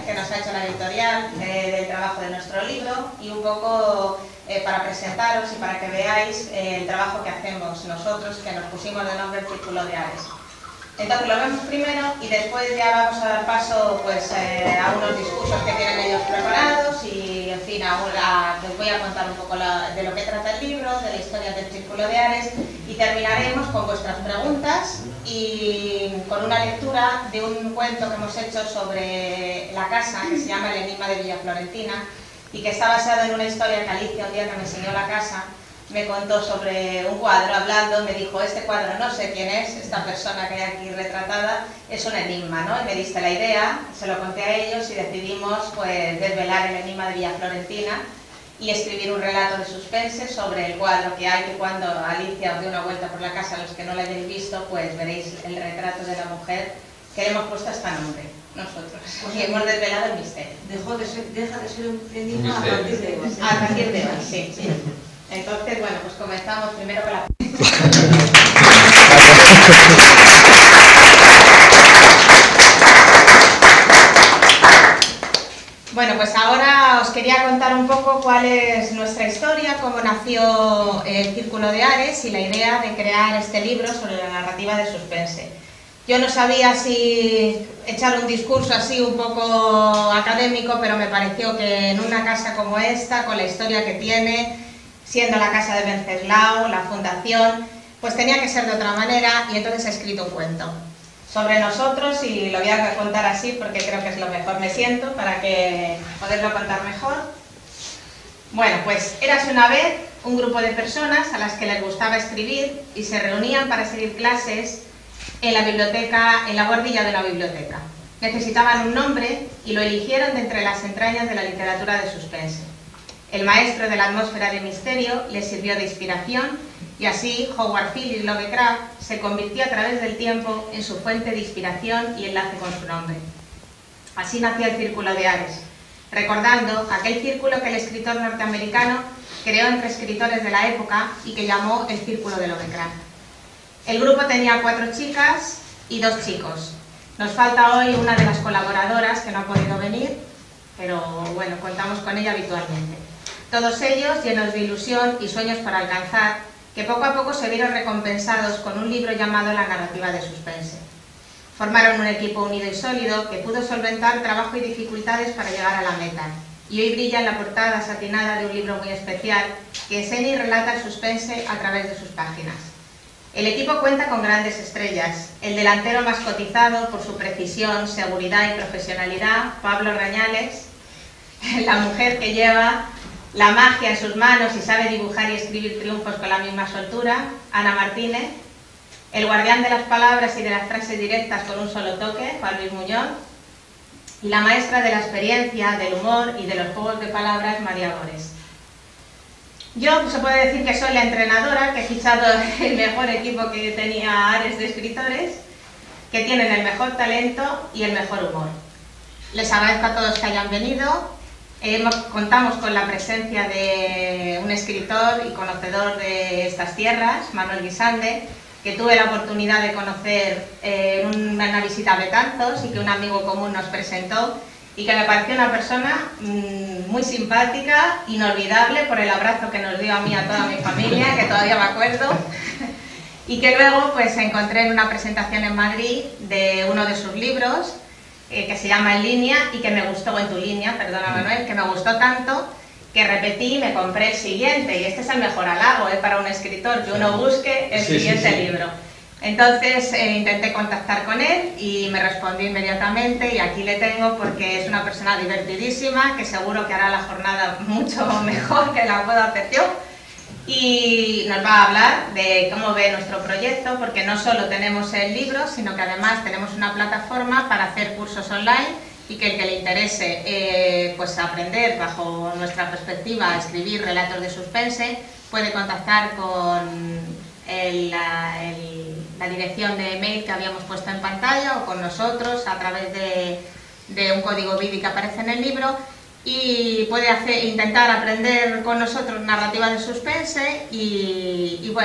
que nos ha hecho la editorial del trabajo de nuestro libro, y un poco para presentaros y para que veáis el trabajo que hacemos nosotros, que nos pusimos de nombre Círculo de Ares. Entonces lo vemos primero y después ya vamos a dar paso pues, a unos discursos que tienen ellos preparados y, en fin, os voy a contar un poco de lo que trata el libro, de la historia del Círculo de Ares, y terminaremos con vuestras preguntas y con una lectura de un cuento que hemos hecho sobre la casa, que se llama El enigma de Villa Florentina, y que está basado en una historia que Alicia, un día que me enseñó la casa, me contó sobre un cuadro, hablando, me dijo, este cuadro no sé quién es, esta persona que hay aquí retratada es un enigma, ¿no? Y me diste la idea, se lo conté a ellos y decidimos pues desvelar el enigma de Villa Florentina y escribir un relato de suspense sobre el cuadro que hay, que cuando Alicia os dé una vuelta por la casa, los que no la hayáis visto, pues veréis el retrato de la mujer que le hemos puesto hasta nombre, nosotros, y hemos desvelado el misterio. Deja de ser un enigma a partir de hoy. A partir de hoy, sí. Entonces, bueno, pues comenzamos primero con la... Bueno, pues ahora os quería contar un poco cuál es nuestra historia, cómo nació el Círculo de Ares y la idea de crear este libro sobre la narrativa de suspense. Yo no sabía si echar un discurso así un poco académico, pero me pareció que en una casa como esta, con la historia que tiene, siendo la casa de Wenceslao, la fundación, pues tenía que ser de otra manera, y entonces he escrito un cuento sobre nosotros y lo voy a contar así porque creo que es lo mejor, me siento, para que poderlo contar mejor. Bueno, pues érase una vez un grupo de personas a las que les gustaba escribir y se reunían para seguir clases en la biblioteca, en la guardilla de una biblioteca. Necesitaban un nombre y lo eligieron de entre las entrañas de la literatura de suspense. El maestro de la atmósfera de misterio les sirvió de inspiración y así Howard Phillips Lovecraft se convirtió a través del tiempo en su fuente de inspiración y enlace con su nombre. Así nació el Círculo de Ares, recordando aquel círculo que el escritor norteamericano creó entre escritores de la época y que llamó el Círculo de Lovecraft. El grupo tenía 4 chicas y 2 chicos. Nos falta hoy una de las colaboradoras que no ha podido venir, pero bueno, contamos con ella habitualmente. Todos ellos llenos de ilusión y sueños por alcanzar, que poco a poco se vieron recompensados con un libro llamado La narrativa de suspense. Formaron un equipo unido y sólido que pudo solventar trabajo y dificultades para llegar a la meta, y hoy brilla en la portada satinada de un libro muy especial que enseña y relata el suspense a través de sus páginas. El equipo cuenta con grandes estrellas. El delantero más cotizado por su precisión, seguridad y profesionalidad, Pablo Rañales. La mujer que lleva la magia en sus manos y sabe dibujar y escribir triunfos con la misma soltura, Ana Martínez. El guardián de las palabras y de las frases directas con un solo toque, Juan Luis Muñoz. Y la maestra de la experiencia, del humor y de los juegos de palabras, María Bores. Yo se puede decir que soy la entrenadora, que he fichado el mejor equipo que tenía Ares de escritores, que tienen el mejor talento y el mejor humor. Les agradezco a todos que hayan venido. Contamos con la presencia de un escritor y conocedor de estas tierras, Manuel Guisande, que tuve la oportunidad de conocer en una visita a Betanzos y que un amigo común nos presentó, y que me pareció una persona muy simpática, inolvidable por el abrazo que nos dio a mí y a toda mi familia, que todavía me acuerdo, y que luego pues encontré en una presentación en Madrid de uno de sus libros, que se llama En línea, y que me gustó, En tu línea, perdona Manuel, que me gustó tanto que repetí y me compré el siguiente, y este es el mejor halago para un escritor, que uno busque el siguiente libro. Entonces intenté contactar con él y me respondió inmediatamente, y aquí le tengo porque es una persona divertidísima que seguro que hará la jornada mucho mejor que la puedo hacer yo, y nos va a hablar de cómo ve nuestro proyecto, porque no solo tenemos el libro, sino que además tenemos una plataforma para hacer cursos online, y que el que le interese pues aprender bajo nuestra perspectiva a escribir relatos de suspense puede contactar con la dirección de email que habíamos puesto en pantalla, o con nosotros a través de un código BIDI que aparece en el libro, y puede intentar aprender con nosotros narrativa de suspense y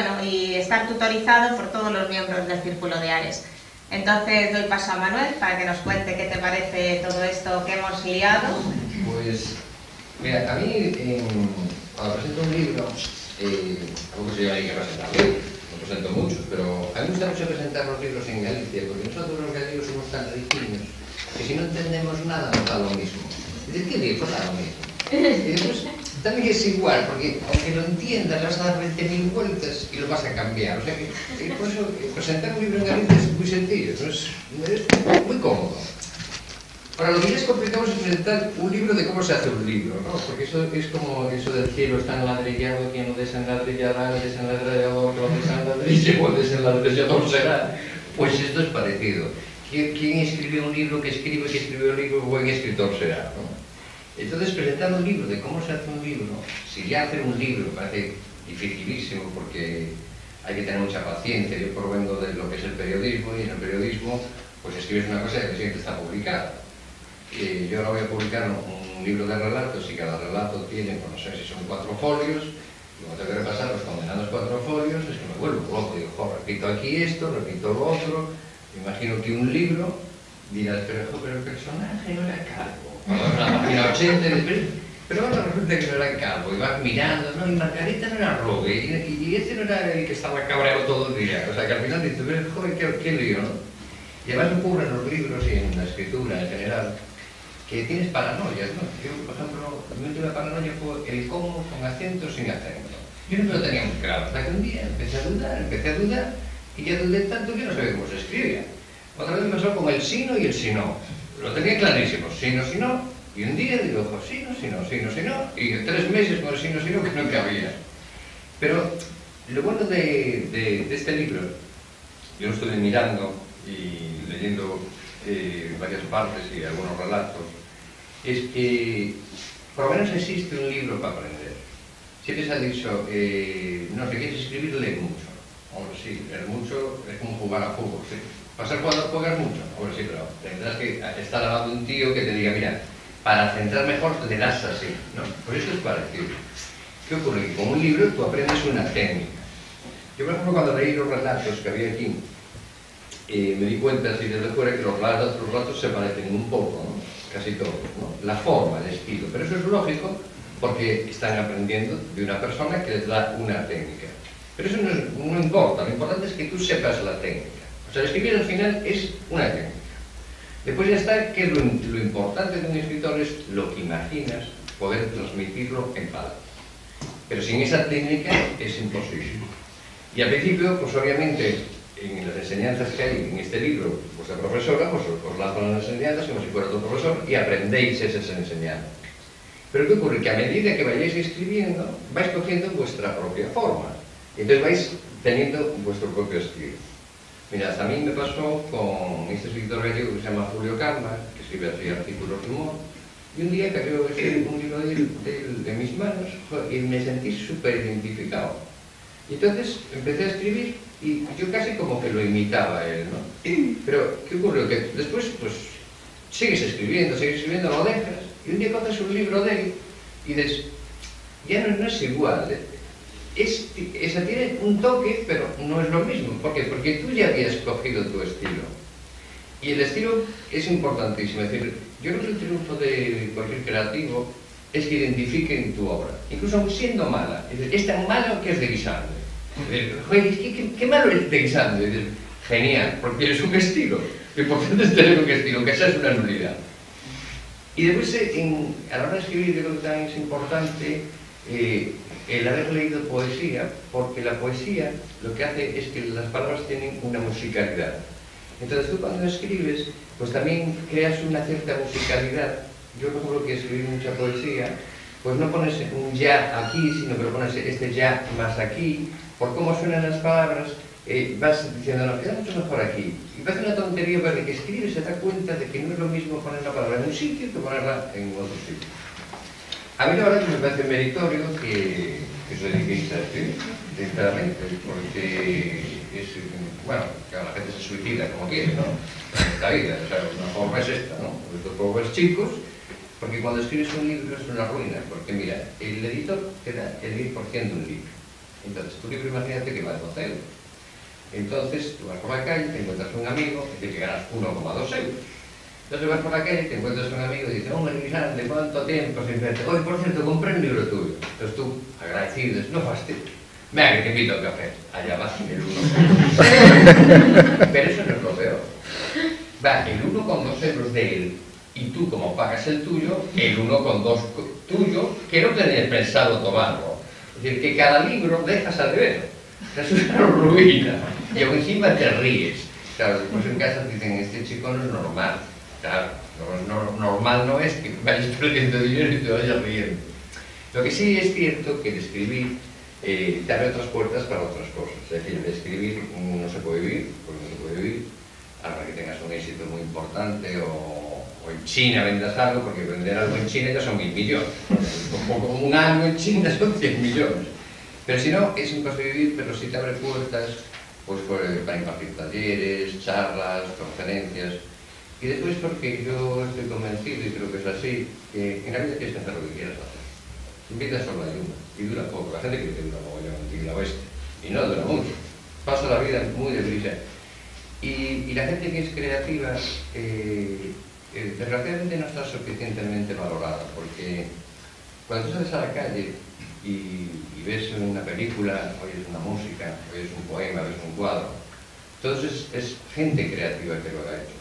estar tutorizado por todos los miembros del Círculo de Ares. Entonces doy paso a Manuel para que nos cuente qué te parece todo esto que hemos liado. Pues, mira, a mí, cuando presento un libro, tampoco se lleva ahí que presentar libros, no presento muchos, pero a mí me gusta mucho presentar los libros en Galicia, porque nosotros los gallegos somos tan riquiños que si no entendemos nada nos da lo mismo. Es decir, ¿qué digo? Da lo mismo. Y después, también es igual, porque aunque lo entiendas, vas a dar 20.000 vueltas y lo vas a cambiar. O sea que, por eso, presentar un libro en Galicia es muy sencillo, es muy cómodo. Ahora, lo que ya es complicado es presentar un libro de cómo se hace un libro, ¿no? Porque eso es como eso del cielo está enladrillado, quien lo desenladrillará, el desenladrillador que lo desenladrille, o el desenladrillador será. Pues esto es parecido. ¿Quién escribió un libro que escribe un libro, buen escritor será, ¿no? Entonces, presentar un libro de cómo se hace un libro, si ya hacer un libro parece dificilísimo porque hay que tener mucha paciencia. Yo provengo de lo que es el periodismo y en el periodismo pues escribes una cosa y al siguiente está publicada. Yo ahora voy a publicar un libro de relatos y cada relato tiene, pues no sé si son 4 folios, y cuando tengo que repasar los condenados 4 folios es que me vuelvo loco, digo, repito aquí esto, repito lo otro. Me imagino que un libro dirás, pero el personaje no era calvo. Cuando la página 80, pero ahora resulta que no era calvo, y vas mirando, no, y Margarita no era Robe, y este no era el que estaba cabreado todo el día. O sea que al final dices, pero joder, qué lío, ¿no? Y además me ocurre en los libros y en la escritura en general, que tienes paranoias, ¿no? Yo, por ejemplo, mi última paranoia fue el cómo con acento sin acento. Yo no lo tenía muy claro, hasta que un día empecé a dudar, y ya dudé tanto que no sabía cómo se escribía. Otra vez me pasó con el sino y el sino. Lo tenía clarísimo, sino, sino, y un día digo, ojo, sino, y 3 meses con el sino, que no cabía. Pero lo bueno de este libro, yo lo estuve mirando y leyendo varias partes y algunos relatos, es que por lo menos existe un libro para aprender. Siempre se ha dicho, no, si quieres escribir, lee mucho. Hombre, sí, leer mucho es como jugar a fútbol, sí. ¿Para ser jugador juegas mucho? Hombre, sí, pero tendrás que estar al lado de un tío que te diga, mira, para centrar mejor le das así, ¿no? Pues eso es parecido. ¿Qué ocurre? Que con un libro tú aprendes una técnica. Yo, por ejemplo, cuando leí los relatos que había aquí, me di cuenta así desde fuera que los relatos se parecen un poco, ¿no? Casi todos, ¿no? La forma, el estilo, pero eso es lógico porque están aprendiendo de una persona que les da una técnica. Pero eso no importa, lo importante es que tú sepas la técnica. O sea, escribir al final es una técnica. Después ya está que lo importante de un escritor es lo que imaginas, poder transmitirlo en palabras. Pero sin esa técnica es imposible. Y al principio, pues obviamente, en las enseñanzas que hay en este libro, vuestra profesora os lanza las enseñanzas como si fuera otro profesor y aprendéis esas enseñanzas. Pero ¿qué ocurre? Que a medida que vayáis escribiendo, vais cogiendo vuestra propia forma. Entonces vais teniendo vuestro propio estilo. Mirad, a mí me pasó con este escritor gallego que se llama Julio Carmas, que escribe así artículos de humor, y un día cayó un libro de mis manos y me sentí súper identificado. Y entonces empecé a escribir y yo casi como que lo imitaba a él, ¿no? Pero, ¿qué ocurrió? Que después, pues, sigues escribiendo, lo dejas, y un día coges un libro de él y dices, ya no es igual, esa tiene un toque, pero no es lo mismo. ¿Por qué? Porque tú ya habías cogido tu estilo. Y el estilo es importantísimo. Es decir, yo creo que el triunfo de cualquier creativo es que identifiquen tu obra, incluso aun siendo mala. Es decir, es tan malo que es de Guisande. Joder, ¿qué malo es de Guisande? Es decir, genial, porque eres un estilo. Lo importante es tener un estilo, que esa es una nulidad. Y después, a la hora de escribir, yo creo que también es importante el haber leído poesía, porque la poesía lo que hace es que las palabras tienen una musicalidad. Entonces tú cuando escribes, pues también creas una cierta musicalidad. Yo, por ejemplo, que escribí mucha poesía, pues no pones un ya aquí, sino que lo pones este ya más aquí. Por cómo suenan las palabras, vas diciendo, no, queda mucho mejor aquí. Y parece una tontería, pero el que escribe se da cuenta de que no es lo mismo poner la palabra en un sitio que ponerla en otro sitio. A mí la verdad que me parece meritorio que os dediquéis a escribir, sinceramente, porque es, bueno, que la gente se suicida como quiere, ¿no? En esta vida, o sea, una forma es esta, ¿no? Estos pobres chicos, porque cuando escribes un libro es una ruina, porque mira, el editor te da el 10% de un libro. Entonces, tu libro imagínate que vale 12 euros. Entonces, tú vas por la calle, te encuentras con un amigo y te ganas 1,2 euros. Entonces vas por la calle, te encuentras con un amigo y dices, hombre, Luis Ángel, ¿cuánto tiempo sin verte? Oye, por cierto, compré un libro tuyo. Entonces tú, agradecido, dices, no fastidies. Venga, que te invito a café. Allá vas, el 1,2. Pero eso no es lo peor. Va, el 1,2 euros de él, y tú, como pagas el tuyo, el 1,2 tuyo, que no tenías pensado tomarlo. Es decir, que cada libro dejas al revés. Es una ruina. Y aún encima te ríes. Claro, después en casa te dicen, este chico no es normal. Claro, normal no es que vayas perdiendo dinero y te vayas riendo. Lo que sí es cierto que el escribir te abre otras puertas para otras cosas. Es decir, de escribir no se puede vivir, porque no se puede vivir, ahora que tengas un éxito muy importante o en China vendas algo, porque vender algo en China ya son 1000 millones. Como un año en China son 100 millones. Pero si no, es imposible vivir, pero sí te abre puertas pues, para impartir talleres, charlas, conferencias. Y después porque yo estoy convencido, y creo que es así, que en la vida tienes que hacer lo que quieras hacer. Vida solo hay una, y dura poco. La gente cree que dura mogollón, y la oeste, y no dura mucho. Pasa la vida muy deprisa. Y la gente que es creativa, desgraciadamente no está suficientemente valorada, porque cuando tú sales a la calle y ves una película, oyes una música, oyes un poema, ves un cuadro, entonces es gente creativa que lo ha hecho.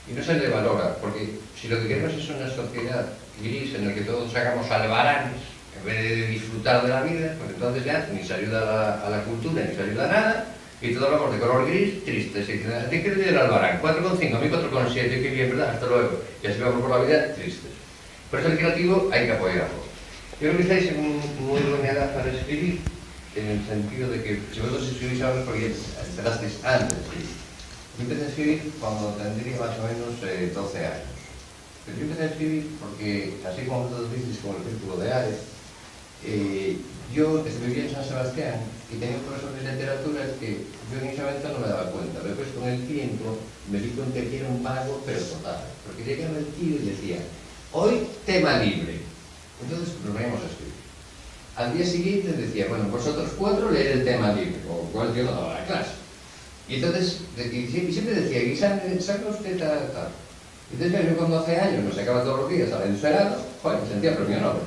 Y no se le valora, porque si lo que queremos es una sociedad gris en la que todos hagamos albaranes, en vez de disfrutar de la vida, pues entonces ya ni se ayuda a la cultura, ni se ayuda a nada, y todos hablamos de color gris, triste. Se dice, ¿a ti qué le dio el albarán? 4,5, a mí 4,7, qué bien, ¿verdad? Hasta luego. Y así vamos por la vida tristes. Por eso el creativo hay que apoyarlo. Yo creo que estáis en muy buena edad para escribir, en el sentido de que si vosotros escribís ahora porque empezasteis antes de escribir. Yo empecé a escribir cuando tendría más o menos 12 años. Pero yo empecé a escribir porque, así como vosotros dices, como el Círculo de Ares, yo vivía en San Sebastián y tenía un profesor de literatura que yo en ese momento no me daba cuenta. Después con el tiempo me di cuenta que era un vago, pero total. Porque llegaba el tío y decía, hoy tema libre. Entonces nos veníamos a escribir. Al día siguiente decía, bueno, vosotros 4 leer el tema libre, o cual yo no daba la clase. Y entonces, y siempre decía, y saca usted tal. Entonces yo con 12 años me sacaba todos los días al encerado, joder, me sentía premio Nobel.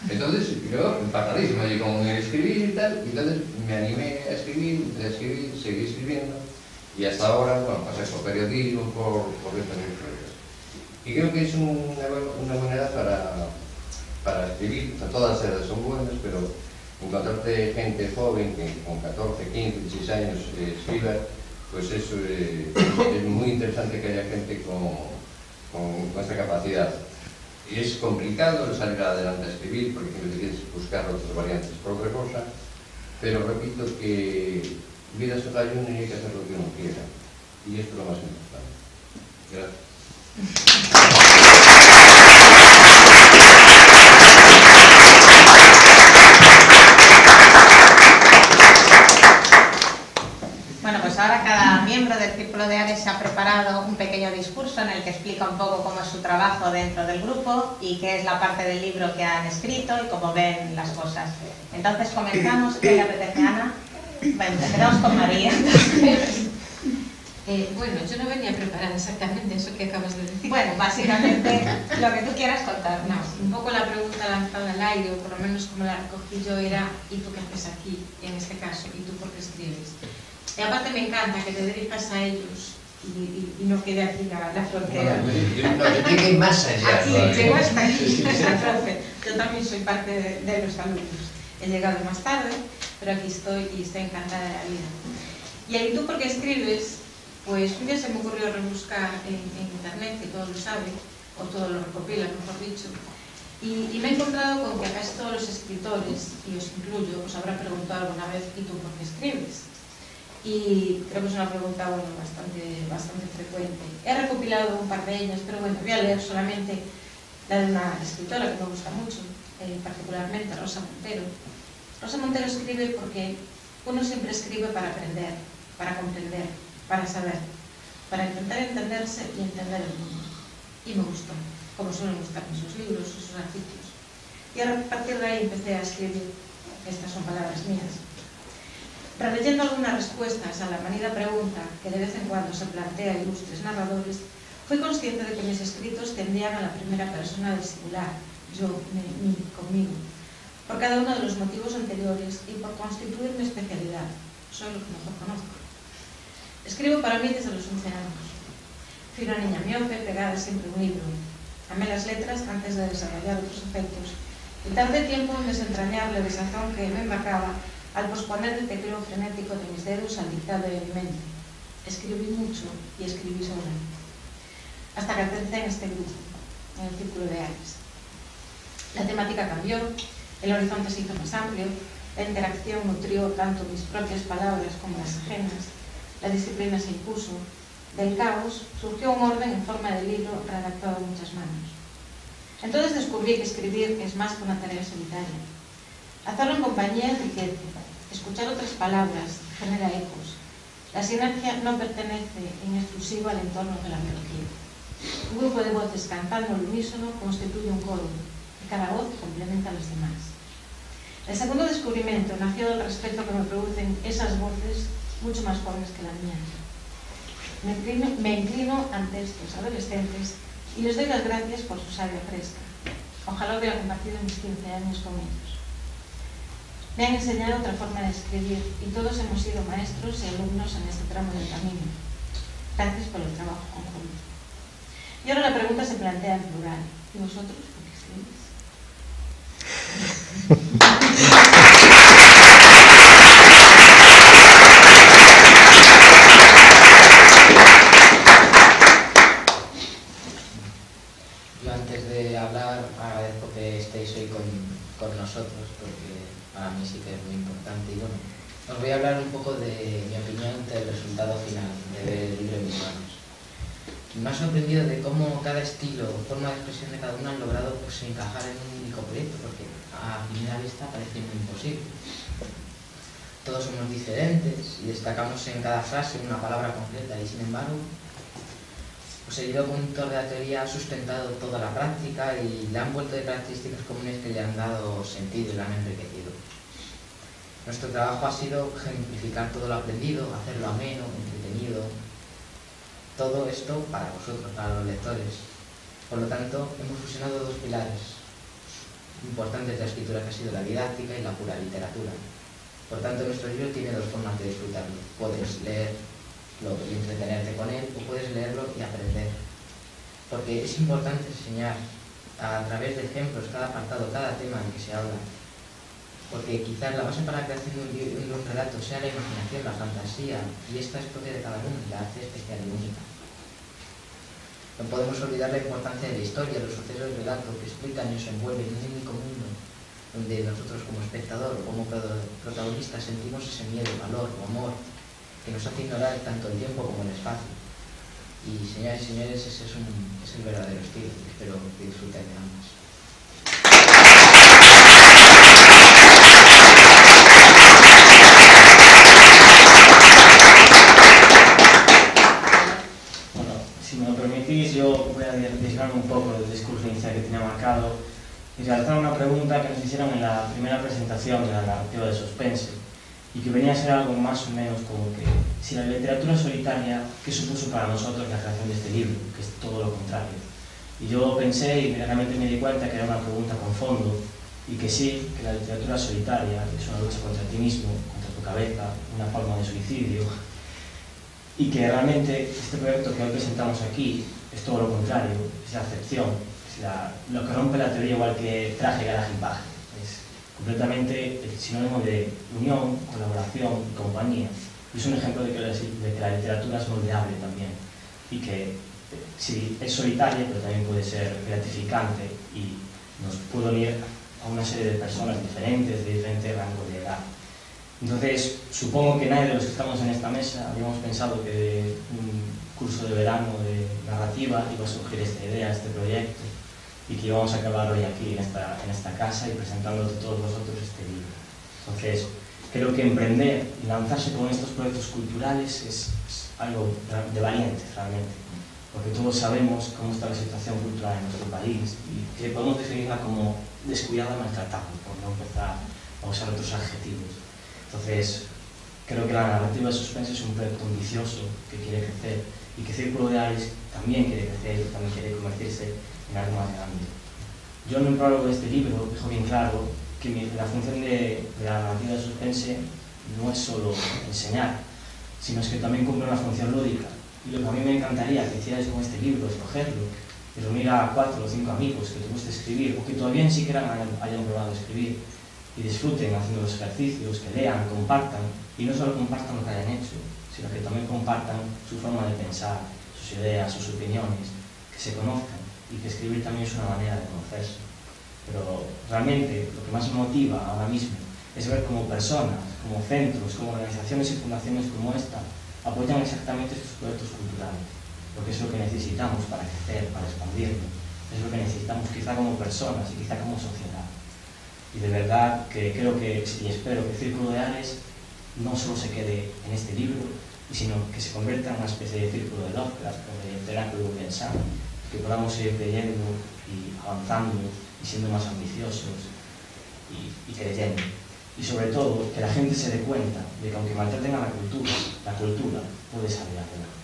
Entonces yo, empatadísimo allí con escribir y tal, y entonces me animé a escribir, seguí escribiendo, y hasta ahora, bueno, pasé por periodismo, por estas historias. Y creo que es una buena edad para escribir, o sea, todas las edades son buenas, pero encontrarte gente joven que con 14, 15, 16 años escriba, pues eso es muy interesante que haya gente con esta capacidad. Y es complicado salir adelante a escribir, porque siempre tienes que buscar otras variantes por otra cosa, pero repito que vida solo hay una y hay que hacer lo que uno quiera. Y esto es lo más importante. Gracias. Bueno, pues ahora cada miembro del Círculo de Ares se ha preparado un pequeño discurso en el que explica un poco cómo es su trabajo dentro del grupo y qué es la parte del libro que han escrito y cómo ven las cosas. Entonces comenzamos. ¿Qué le apetece, Ana? Bueno, empezamos con María. Bueno, yo no venía preparada exactamente eso que acabas de decir. Bueno, básicamente lo que tú quieras contar. No, un poco la pregunta lanzada al aire, o por lo menos como la recogí yo, era ¿y tú qué haces aquí, en este caso? ¿Y tú por qué escribes? Y aparte me encanta que te dirijas a ellos y no quede aquí la frontera. No, yo llegué más allá. Aquí, llego hasta aquí. Yo también soy parte de los alumnos. He llegado más tarde, pero aquí estoy y estoy encantada de la vida. Y el ¿y tú por qué escribes? Pues un día se me ocurrió rebuscar en internet, que todos lo saben, o todos lo recopilan, mejor dicho, y me he encontrado con que casi todos los escritores, y os incluyo, os habrá preguntado alguna vez ¿y tú por qué escribes? Y creo que es una pregunta bastante frecuente. He recopilado un par de ellas, pero bueno, voy a leer solamente la de una escritora que me gusta mucho, particularmente Rosa Montero. Rosa Montero escribe porque uno siempre escribe para aprender, para comprender, para saber, para intentar entenderse y entender el mundo. Y me gustó, como suelen gustarme sus libros, sus artículos. Y a partir de ahí empecé a escribir. Estas son palabras mías. Releyendo algunas respuestas a la manida pregunta que de vez en cuando se plantea a ilustres narradores, fui consciente de que mis escritos tendían a la primera persona del singular, yo, mí, conmigo, por cada uno de los motivos anteriores y por constituir mi especialidad. Soy lo que mejor conozco. Escribo para mí desde los 11 años. Fui una niña miope pegada siempre a un libro. Amé las letras antes de desarrollar otros efectos y tardé tiempo en desentrañar la desazón que me embarcaba al posponer el tecleo frenético de mis dedos al dictado de mi mente. Escribí mucho y escribí sola, hasta que aterricé en este grupo, en el Círculo de Ares. La temática cambió, el horizonte se hizo más amplio, la interacción nutrió tanto mis propias palabras como las ajenas, la disciplina se impuso, del caos surgió un orden en forma de libro redactado a muchas manos. Entonces descubrí que escribir es más que una tarea solitaria. Hacerlo en compañía enriquece, escuchar otras palabras genera ecos. La sinergia no pertenece en exclusiva al entorno de la biología. Un grupo de voces cantando al unísono constituye un coro, y cada voz complementa a las demás. El segundo descubrimiento nació del respeto que me producen esas voces mucho más jóvenes que la mía. Me inclino ante estos adolescentes y les doy las gracias por su savia fresca. Ojalá hubiera compartido mis 15 años con ellos. Me han enseñado otra forma de escribir y todos hemos sido maestros y alumnos en este tramo del camino. Gracias por el trabajo conjunto. Y ahora la pregunta se plantea en plural. ¿Y vosotros por qué escribís? Yo antes de hablar agradezco que estéis hoy con nosotros, porque para mí sí que es muy importante. Y bueno, os voy a hablar un poco de mi opinión del resultado final, de ver el libro en mis manos. Me ha sorprendido de cómo cada estilo o forma de expresión de cada uno han logrado encajar en un único proyecto, porque a primera vista parece muy imposible. Todos somos diferentes y destacamos en cada frase una palabra concreta y sin embargo el hilo conductor de la teoría ha sustentado toda la práctica y le han vuelto de características comunes que le han dado sentido y le han enriquecido. Nuestro trabajo ha sido ejemplificar todo lo aprendido, hacerlo ameno, entretenido. Todo esto para vosotros, para los lectores. Por lo tanto, hemos fusionado dos pilares importantes de la escritura, que ha sido la didáctica y la pura literatura. Por tanto, nuestro libro tiene dos formas de disfrutarlo. Puedes leerlo y entretenerte con él, o puedes leerlo y aprender. Porque es importante enseñar a través de ejemplos cada apartado, cada tema del que se habla. Porque quizás la base para la creación de un relato sea la imaginación, la fantasía, y esta es propia de cada uno y la hace especial y única. No podemos olvidar la importancia de la historia, los sucesos del relato que explican y nos envuelven en un único mundo, donde nosotros como espectador o como protagonistas sentimos ese miedo, valor o amor, que nos hace ignorar tanto el tiempo como el espacio. Y señoras y señores, ese es el verdadero estilo. Espero que disfruten de ambas. Bueno, si me lo permitís, yo voy a desviarme un poco del discurso inicial que tenía marcado y realizar una pregunta que nos hicieron en la primera presentación de la narrativa de suspense, y que venía a ser algo más o menos como que si la literatura solitaria, ¿qué supuso para nosotros la creación de este libro? Que es todo lo contrario. Y yo pensé y realmente me di cuenta que era una pregunta con fondo y que sí, que la literatura solitaria es una lucha contra ti mismo, contra tu cabeza, una forma de suicidio, y que realmente este proyecto que hoy presentamos aquí es todo lo contrario, es la excepción, es lo que rompe la teoría igual que traje, garaje y paje. Completamente el sinónimo de unión, colaboración y compañía. Y es un ejemplo de que la literatura es moldeable también y que sí, es solitaria, pero también puede ser gratificante y nos puede unir a una serie de personas diferentes, de diferente rango de edad. Entonces, supongo que nadie de los que estamos en esta mesa habíamos pensado que de un curso de verano de narrativa iba a surgir esta idea, este proyecto, y que íbamos a acabar hoy aquí en esta casa y presentándote a todos vosotros este libro. Entonces, creo que emprender y lanzarse con estos proyectos culturales es algo de valientes realmente, porque todos sabemos cómo está la situación cultural en nuestro país y que podemos definirla como descuidada, maltratada, por no empezar a usar otros adjetivos. Entonces, Creo que la narrativa de suspense es un proyecto ambicioso que quiere crecer y que Círculo de Ares también quiere crecer y también quiere convertirse en algo más grande. Yo en el prólogo de este libro dejo bien claro que la función de la narrativa de suspense no es solo enseñar, sino es que también cumple una función lúdica. Y lo que a mí me encantaría que hicierais con este libro es cogerlo y reunir a 4 o 5 amigos que te guste escribir o que todavía ni siquiera hayan probado a escribir y disfruten haciendo los ejercicios, que lean, compartan, y no solo compartan lo que hayan hecho, sino que también compartan su forma de pensar, sus ideas, sus opiniones, que se conozcan, y que escribir también es una manera de conocerse. Pero realmente lo que más me motiva ahora mismo es ver cómo personas, como centros, como organizaciones y fundaciones como esta apoyan exactamente estos proyectos culturales, porque es lo que necesitamos para crecer, para expandirnos, es lo que necesitamos quizá como personas y quizá como sociedad. Y de verdad que creo que, y espero que Círculo de Ares no solo se quede en este libro, sino que se convierta en una especie de círculo de Lovecraft o de Cenáculo Pensando, que podamos seguir creyendo y avanzando y siendo más ambiciosos y creyendo. Y sobre todo, que la gente se dé cuenta de que aunque maltraten a la cultura puede salir adelante.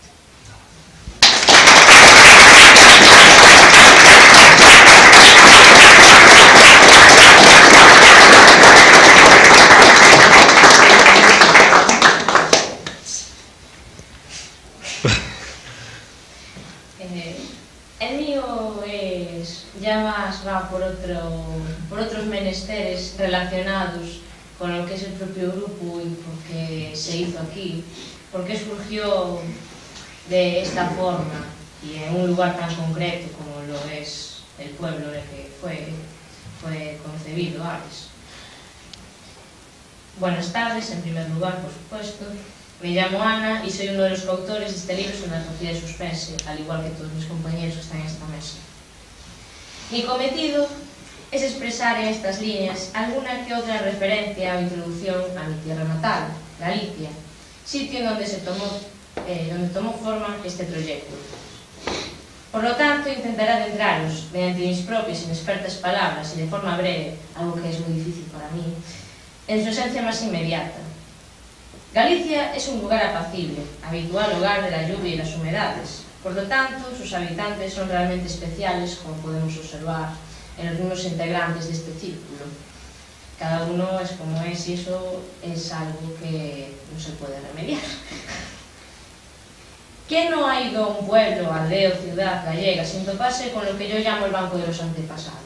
El mío ya más va por otros menesteres relacionados con lo que es el propio grupo y por qué se hizo aquí, porque surgió de esta forma y en un lugar tan concreto como lo es el pueblo en el que fue concebido Ares. Buenas tardes, en primer lugar, por supuesto. Me llamo Ana y soy uno de los coautores de este libro sobre narrativa de suspense, al igual que todos mis compañeros que están en esta mesa. Mi cometido es expresar en estas líneas alguna que otra referencia o introducción a mi tierra natal, Galicia, sitio en donde tomó forma este proyecto. Por lo tanto, intentaré adentraros, mediante mis propias inexpertas palabras y de forma breve, algo que es muy difícil para mí, en su esencia más inmediata. Galicia es un lugar apacible, habitual hogar de la lluvia y las humedades. Por lo tanto, sus habitantes son realmente especiales, como podemos observar en algunos integrantes de este círculo. Cada uno es como es y eso es algo que no se puede remediar. ¿Quién no ha ido a un pueblo, aldea o ciudad gallega sin toparse con lo que yo llamo el banco de los antepasados?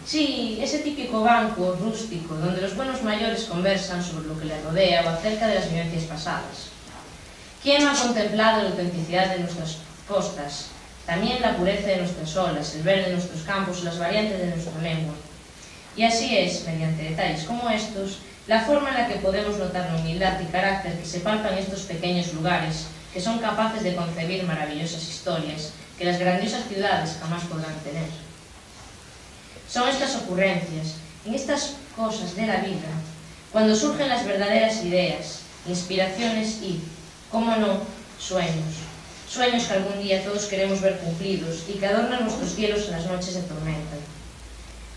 Sí, ese típico banco rústico donde los buenos mayores conversan sobre lo que les rodea o acerca de las vivencias pasadas. ¿Quién no ha contemplado la autenticidad de nuestras costas, también la pureza de nuestras olas, el verde de nuestros campos, las variantes de nuestra lengua? Y así es, mediante detalles como estos, la forma en la que podemos notar la humildad y carácter que se palpa en estos pequeños lugares que son capaces de concebir maravillosas historias que las grandiosas ciudades jamás podrán tener. Son estas ocurrencias, en estas cosas de la vida, cuando surgen las verdaderas ideas, inspiraciones y, cómo no, sueños. Sueños que algún día todos queremos ver cumplidos y que adornan nuestros cielos en las noches de tormenta.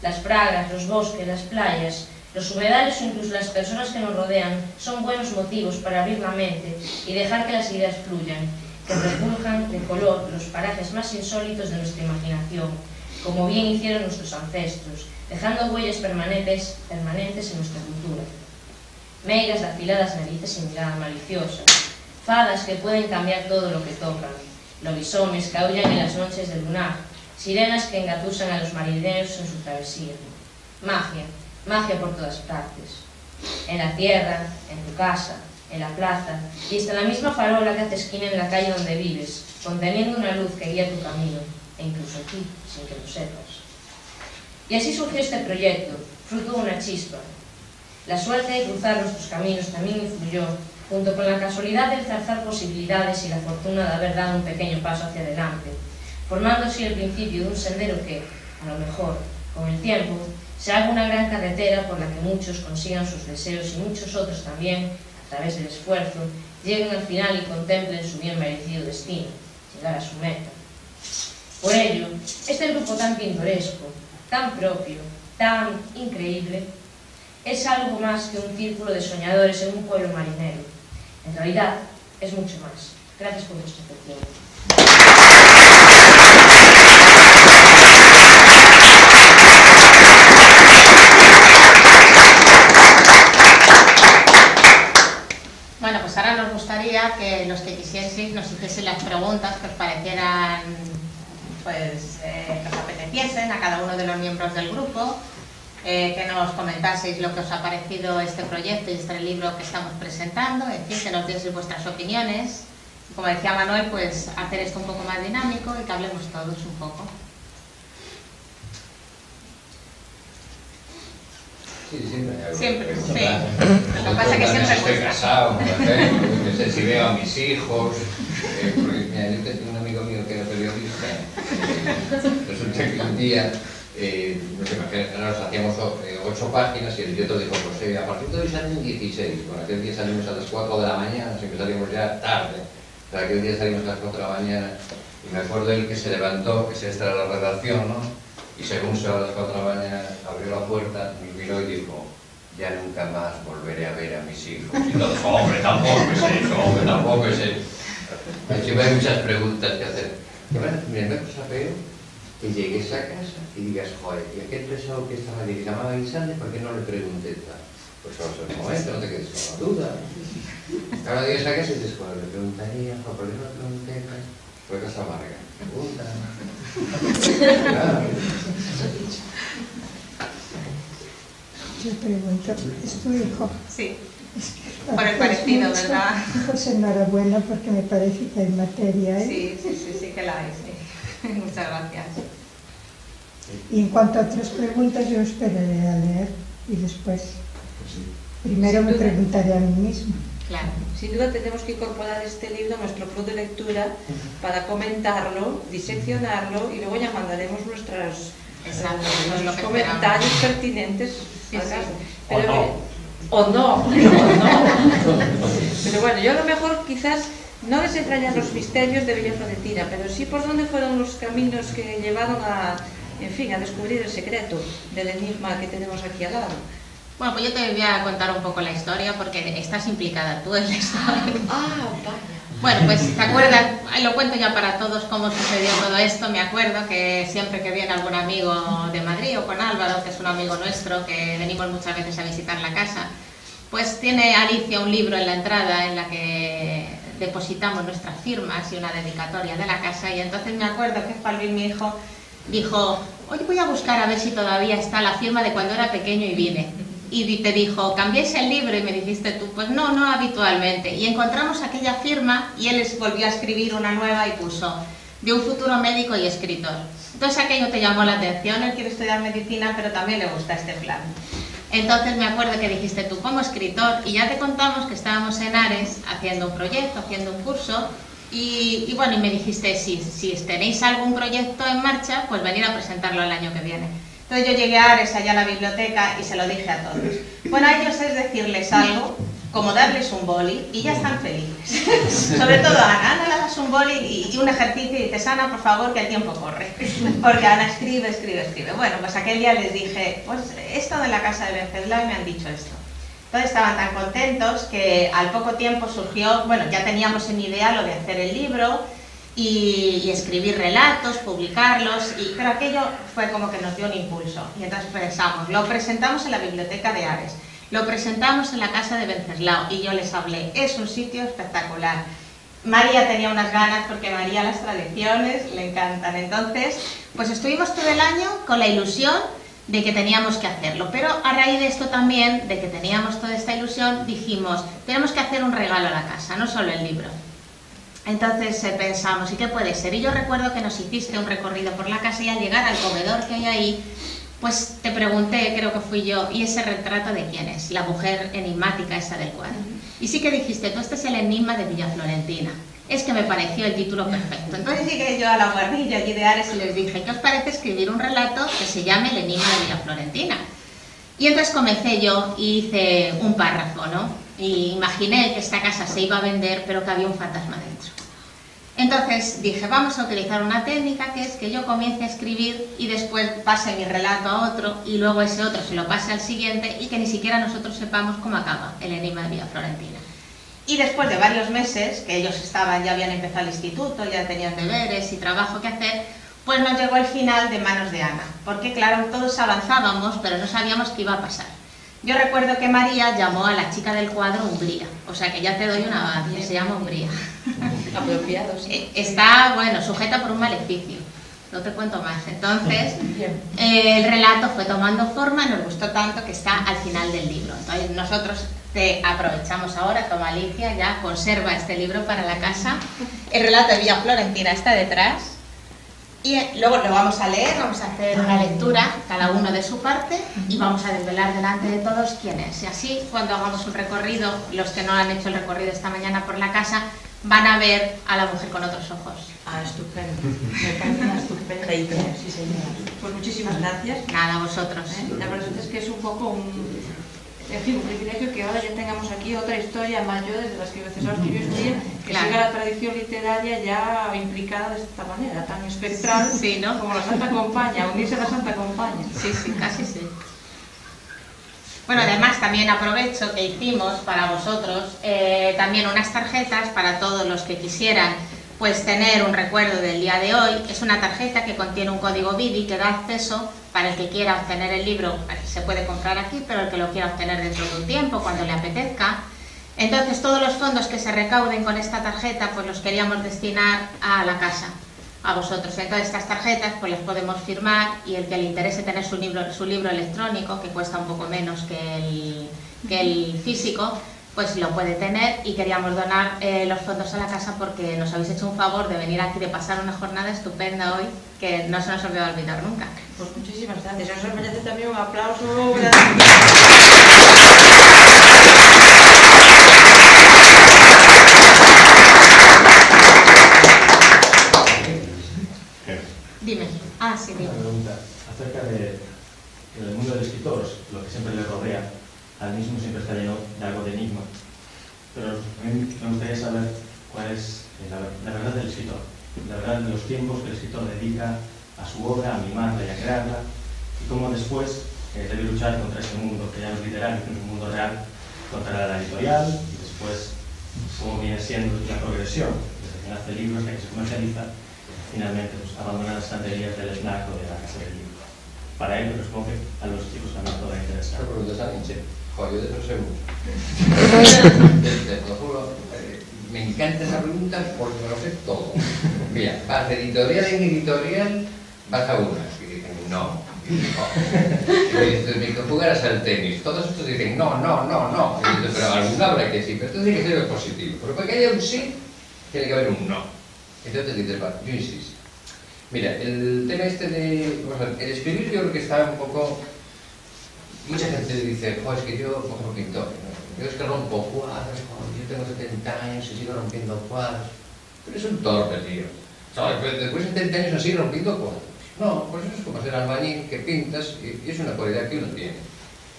Las pragas, los bosques, las playas, los humedales o incluso las personas que nos rodean son buenos motivos para abrir la mente y dejar que las ideas fluyan, que refuljan de color los parajes más insólitos de nuestra imaginación, como bien hicieron nuestros ancestros, dejando huellas permanentes en nuestra cultura. Meigas de afiladas narices y mirada maliciosa, fadas que pueden cambiar todo lo que tocan, lobisomes que aullan en las noches de lunar, sirenas que engatusan a los marineros en su travesía. Magia, magia por todas partes. En la tierra, en tu casa, en la plaza, y hasta la misma farola que hace esquina en la calle donde vives, conteniendo una luz que guía tu camino, e incluso aquí, sin que lo sepas. Y así surgió este proyecto, fruto de una chispa. La suerte de cruzar nuestros caminos también influyó, junto con la casualidad de enzarzar posibilidades y la fortuna de haber dado un pequeño paso hacia adelante, formando así el principio de un sendero que, a lo mejor, con el tiempo, se haga una gran carretera por la que muchos consigan sus deseos y muchos otros también, a través del esfuerzo, lleguen al final y contemplen su bien merecido destino, llegar a su meta. Por ello, este grupo tan pintoresco, tan propio, tan increíble, es algo más que un círculo de soñadores en un pueblo marinero. En realidad, es mucho más. Gracias por vuestra atención. Bueno, pues ahora nos gustaría que los que quisieseis nos hiciesen las preguntas que os parecieran, pues, que os apeteciesen a cada uno de los miembros del grupo, que nos comentaseis lo que os ha parecido este proyecto y este libro que estamos presentando, en fin, que nos dieseis vuestras opiniones. Como decía Manuel, pues hacer esto un poco más dinámico y que hablemos todos un poco. Sí, siempre. Siempre, sí. Claro. Lo que pasa es que siempre estoy cuesta. casado, no sé si veo a mis hijos, porque mira, yo tengo un amigo mío que era periodista, resulta que un día, no sé, nos hacíamos 8 páginas y el otro dijo, pues a partir de hoy salen 16, bueno, aquel día salimos a las 4 de la mañana, siempre salimos ya tarde, pero aquel día salimos a las 4 de la mañana y me acuerdo él que se levantó, que esta era la redacción, ¿no? Y según se va a las 4 de la mañana, abrió la puerta, me miró y dijo, ya nunca más volveré a ver a mis hijos. Y todos, hombre, tampoco es eso, hombre, tampoco es eso. Siempre hay muchas preguntas que hacer. Y bueno, mira, me pasa feo que llegues a casa y digas, joder, ¿y aquel pesado que estaba allí, que se llamaba Guisande, por qué no le pregunté tal? Pues solo es el momento, no te quedes con la duda. Ahora llegues a casa y dices, joder, le preguntaría, ¿por qué no le pregunté tal? Fue cosa amarga. Pregunta. Claro. Yo pregunto, ¿es tu hijo? Sí, por el parecido, mucho. ¿verdad? Pues enhorabuena porque me parece que hay materia, ¿eh? Sí que la hay, sí. Muchas gracias. Y en cuanto a otras preguntas, yo esperaré a leer y después, primero me preguntaré a mí misma. Claro. Sin duda tenemos que incorporar este libro a nuestro club de lectura para comentarlo, diseccionarlo y luego ya mandaremos nuestros comentarios pertinentes. Sí, sí. Pero, o no. Pero bueno, yo a lo mejor quizás no desentrañar los misterios de Villa Florentina, pero sí por dónde fueron los caminos que llevaron a, en fin, a descubrir el secreto del enigma que tenemos aquí al lado. Bueno, pues yo te voy a contar un poco la historia porque estás implicada tú en la historia. Ah, vaya. Bueno, pues te acuerdas, lo cuento ya para todos cómo sucedió todo esto. Me acuerdo que siempre que viene algún amigo de Madrid o con Álvaro, que es un amigo nuestro, que venimos muchas veces a visitar la casa, pues tiene Alicia un libro en la entrada en la que depositamos nuestras firmas y una dedicatoria de la casa. Y entonces me acuerdo que Palvin, mi hijo, dijo, oye, voy a buscar a ver si todavía está la firma de cuando era pequeño y vine. Y te dijo, ¿cambiáis el libro? Y me dijiste tú, pues no habitualmente. Y encontramos aquella firma y él les volvió a escribir una nueva y puso, de un futuro médico y escritor. Entonces aquello te llamó la atención, él quiere estudiar medicina, pero también le gusta este plan. Entonces me acuerdo que dijiste tú, como escritor, y ya te contamos que estábamos en Ares haciendo un proyecto, haciendo un curso, y bueno, y me dijiste, si tenéis algún proyecto en marcha, pues venir a presentarlo el año que viene. Entonces yo llegué a Ares, allá a la biblioteca, y se lo dije a todos. Bueno, a ellos es decirles algo, como darles un boli, y ya están felices. Sobre todo a Ana. Ana le das un boli y un ejercicio y dices, Ana, por favor, que el tiempo corre. Porque Ana escribe. Bueno, pues aquel día les dije, pues esto de la casa de Venceslao y me han dicho esto. Entonces estaban tan contentos que al poco tiempo surgió, bueno, ya teníamos en idea lo de hacer el libro, y escribir relatos, publicarlos, pero aquello fue como que nos dio un impulso. Y entonces pensamos, lo presentamos en la biblioteca de Ares, lo presentamos en la casa de Venceslao, y yo les hablé, es un sitio espectacular. María tenía unas ganas, porque a María las tradiciones le encantan. Entonces, pues estuvimos todo el año con la ilusión de que teníamos que hacerlo, pero a raíz de esto también, de que teníamos toda esta ilusión, dijimos, tenemos que hacer un regalo a la casa, no solo el libro. Entonces pensamos, ¿y qué puede ser? Y yo recuerdo que nos hiciste un recorrido por la casa y al llegar al comedor que hay ahí, pues te pregunté, creo que fui yo, ¿y ese retrato de quién es? La mujer enigmática esa del cuadro. Y sí que dijiste, tú, este es el enigma de Villa Florentina. Es que me pareció el título perfecto. Entonces llegué yo a la guardilla allí de Ares y les dije, ¿qué os parece escribir un relato que se llame El enigma de Villa Florentina? Y entonces comencé yo y hice un párrafo, ¿no? Y imaginé que esta casa se iba a vender, pero que había un fantasma dentro. Entonces dije, vamos a utilizar una técnica que es que yo comience a escribir y después pase mi relato a otro y luego ese otro se lo pase al siguiente y que ni siquiera nosotros sepamos cómo acaba el enigma de Villa Florentina. Y después de varios meses, que ellos ya habían empezado el instituto, ya tenían deberes y trabajo que hacer, pues nos llegó el final de Manos de Ana, porque claro, todos avanzábamos, pero no sabíamos qué iba a pasar. Yo recuerdo que María llamó a la chica del cuadro Umbría, o sea que ya te doy una avance, se llama Umbría. Apropiado, sí. Está, bueno, sujeta por un maleficio, no te cuento más. Entonces, el relato fue tomando forma, nos gustó tanto que está al final del libro. Entonces nosotros te aprovechamos ahora, toma Alicia, ya conserva este libro para la casa. El relato de Villa Florentina está detrás. Y luego lo vamos a leer, vamos a hacer una lectura, cada uno de su parte, y vamos a desvelar delante de todos quién es. Y así, cuando hagamos un recorrido, los que no han hecho el recorrido esta mañana por la casa, van a ver a la mujer con otros ojos. Ah, estupendo. Me parece una estupenda idea, sí señora. Pues muchísimas gracias. Nada, vosotros. La verdad es que es un poco un privilegio que ahora ya tengamos aquí otra historia mayor de las que Venceslau escribió un día, que Claro. siga la tradición literaria ya implicada de esta manera, tan espectral, Sí, ¿no? como la Santa Compaña, unirse a la Santa Compaña. Sí, sí, casi sí. Bueno, además también aprovecho que hicimos para vosotros también unas tarjetas para todos los que quisieran pues tener un recuerdo del día de hoy. Es una tarjeta que contiene un código BIDI que da acceso para el que quiera obtener el libro. Se puede comprar aquí, pero el que lo quiera obtener dentro de un tiempo, cuando le apetezca. Entonces todos los fondos que se recauden con esta tarjeta pues los queríamos destinar a la casa, a vosotros. Entonces estas tarjetas pues las podemos firmar y el que le interese tener su libro electrónico, que cuesta un poco menos que el físico, pues lo puede tener, y queríamos donar los fondos a la casa porque nos habéis hecho un favor de venir aquí, de pasar una jornada estupenda hoy que no se nos olvida olvidar nunca. Pues muchísimas gracias. Eso merece también un aplauso. Dime. Ah, sí, dime. Una pregunta acerca del mundo del escritor, lo que siempre le rodea. Al mismo siempre está lleno de algo de enigma. Pero a mí me gustaría saber cuál es la verdad del escritor, la verdad de los tiempos que el escritor dedica a su obra, a mimarla y a crearla, y cómo después debe luchar contra ese mundo que ya no es literario, sino un mundo real, contra la editorial, y después cómo viene siendo la progresión, desde que nace el libro hasta que se comercializa, finalmente pues, abandona las estanterías del snack o de la casa del libro. Para él, pero supongo que a los chicos también podrá interesar. Esta pregunta es a Nietzsche. Joder, yo de eso sé mucho. Te lo juro, me encanta esa pregunta porque me lo sé todo. Mira, vas de editorial en editorial, vas a una y dicen no. Y dices, me jugarás al tenis. Todos estos dicen no. Y dices, pero alguna habrá que sí, pero esto tiene que ser positivo. Pero para que haya un sí, tiene que haber un no. Entonces dices, va, yo insisto. Mira, el tema este de... Bueno, el escribir yo creo que está un poco... Mucha gente dice, es que yo, por ejemplo, pintor, ¿no? Yo es que rompo cuadros, yo tengo 70 años y sigo rompiendo cuadros. Pero es un torpe, tío. ¿Sabes? Después de 70 años así rompiendo cuadros. No, pues eso es como ser albañil, que pintas, y es una cualidad que uno tiene.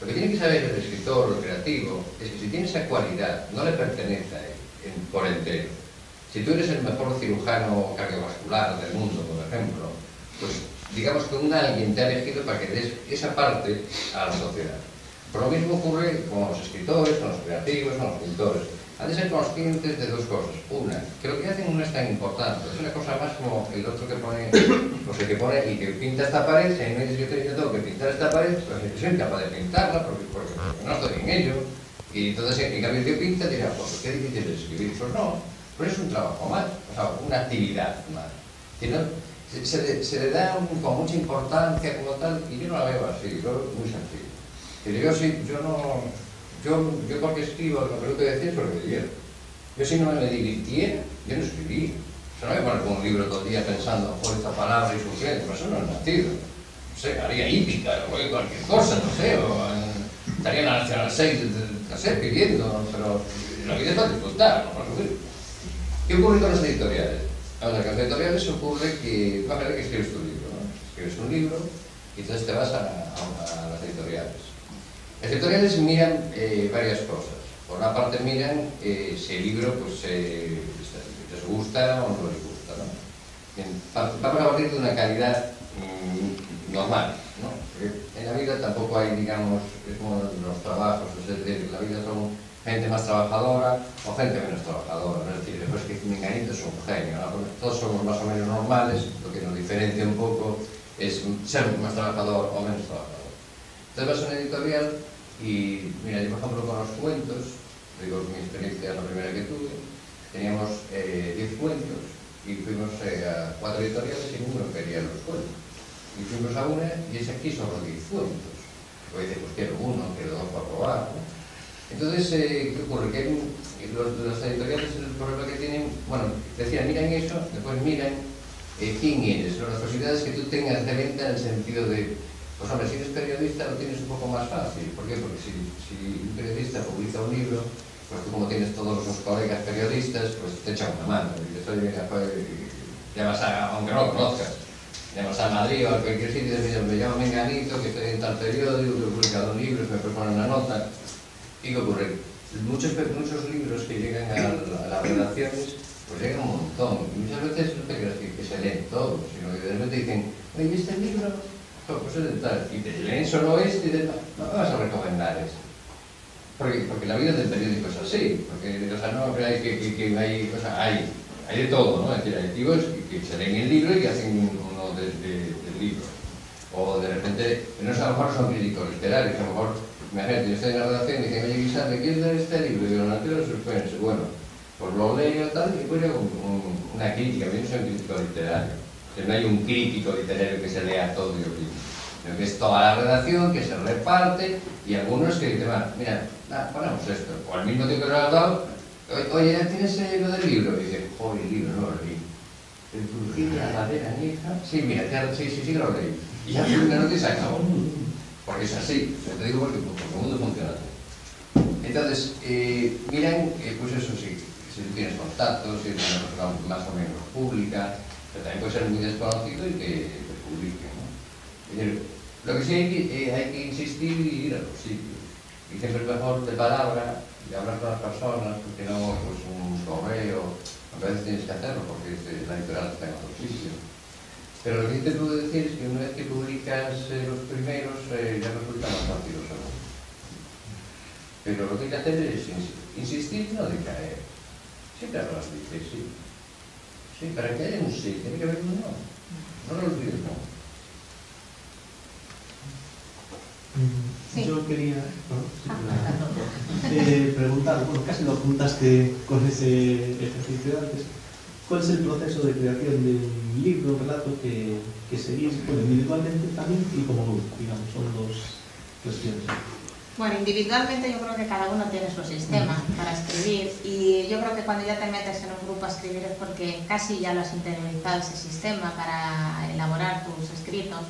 Lo que tiene que saber el escritor o el creativo es que si tiene esa cualidad, no le pertenece a él por entero. Si tú eres el mejor cirujano cardiovascular del mundo, por ejemplo, pues digamos que alguien te ha elegido para que des esa parte a la sociedad. Pero lo mismo ocurre con los escritores, con los creativos, con los pintores. Han de ser conscientes de dos cosas. Una, que lo que hacen no es tan importante. Es una cosa más como el otro que pone, o sea, que pone y que pinta esta pared. Si a mí me dice que estoy intentando que pintar esta pared, pues soy incapaz de pintarla porque no estoy en ello. Y entonces, en cambio, yo pinta, dirá, pues qué difícil es escribir. Pues no, pero es un trabajo más, o sea, una actividad más. Si no, se le da con mucha importancia como tal, y yo no la veo así, yo lo veo muy sencillo. Yo porque escribo lo que tengo que decir es lo que diviero. Yo si no me divirtiera, yo no escribí. Yo no me pongo con un libro todo el día pensando por esta palabra y sufriendo, por eso no he nacido. No sé, haría hípica, o cualquier cosa, no sé, o estaría en la Nacional 6, no sé, viviendo, pero la vida es para disfrutar, no para sufrir. ¿Qué ocurre con las editoriales? A las editoriales ocurre que, imagínate que escribes tu libro, ¿no? Escribes un libro y entonces te vas a las editoriales. Las editoriales miran varias cosas. Por una parte miran si el libro pues, les gusta o no les gusta. vamos a partir de una calidad normal, ¿no? Porque en la vida tampoco hay, digamos, es como los trabajos, es decir, la vida son gente más trabajadora o gente menos trabajadora, ¿no? Es decir, después que Menganito es un genio, ¿no? Todos somos más o menos normales, lo que nos diferencia un poco es ser más trabajador o menos trabajador. Entonces vas a una editorial y, mira, yo por ejemplo con los cuentos, digo mi experiencia, la primera que tuve, teníamos 10 cuentos y fuimos a 4 editoriales y ninguno quería los cuentos. Y fuimos a una y esa quiso los 10 cuentos. O dice, pues quiero uno, quiero dos para probar, ¿no? Entonces, ¿qué ocurre? Que los editoriales, el problema que tienen, bueno, decían, miran eso, después miran quién eres, las posibilidades que tú tengas de venta en el sentido de, pues hombre, si eres periodista lo tienes un poco más fácil. ¿Por qué? Porque si un periodista publica un libro, pues tú como tienes todos los colegas periodistas, pues te echan una mano. Y dices, oye, mira, pues, llamas aunque no lo conozcas, llamas a Madrid o a cualquier sitio y dices, me llamo Menganito, que estoy en tal periódico, que he publicado un libro, me proponen una nota. ¿Y qué ocurre? Muchos libros que llegan a las redacciones, pues llegan un montón. Y muchas veces no te creas que se leen todos, sino que de repente dicen, oye, este libro, pues es de tal, y te leen solo este, y te no me vas a recomendar este. Porque la vida del periódico es así, porque, o sea, no creáis que hay, o sea, hay de todo, ¿no? Es decir, hay tíos que se leen el libro y hacen uno del libro. O de repente, no sé, a lo mejor son críticos literarios, a lo mejor, imagínate, yo estoy en la redacción y dicen, oye, Guisarte, ¿quieres leer este libro? Y digo, no quiero suspense. Bueno, pues lo leo tal, y después hago una crítica. Yo no soy un crítico literario. Que no hay un crítico literario que se lea todo el libro, sino que es toda la redacción, que se reparte, y algunos que dicen, mira, ponemos esto. O al mismo tiempo que lo has dado, oye, ¿ya tienes lo del libro? Y dice, joder, el libro no lo leí. El Trujillo, la madera añeja. Sí, mira, sí, lo leí. Y ya una nota y se acabó. Porque es así, te digo porque el mundo funciona así. Entonces, miran, pues eso sí, si tú tienes contactos, si eres una persona más o menos pública, pero también puede ser muy desconocido y que publique, ¿no? Es decir, lo que sí hay que insistir y ir a los sitios. Y siempre es mejor de palabra, de hablar con las personas, porque no, pues un correo, a veces tienes que hacerlo porque la editorial está en otro sitio. Pero lo que sí te puedo decir es que una vez que publicas los primeros, ya resulta más fácil los segundos. Pero lo que hay que hacer es insistir, no decaer. Siempre hablas de sí. Sí, para que haya un sí, tiene que haber un no. No lo olvides, no. Sí. Yo quería preguntar, bueno, casi lo apuntaste con ese ejercicio antes. ¿Cuál es el proceso de creación de un libro, relato que seguís, bueno, individualmente también y como grupo, digamos, son dos cuestiones? Bueno, individualmente yo creo que cada uno tiene su sistema para escribir y yo creo que cuando ya te metes en un grupo a escribir es porque casi ya lo has interiorizado ese sistema para elaborar tus escritos.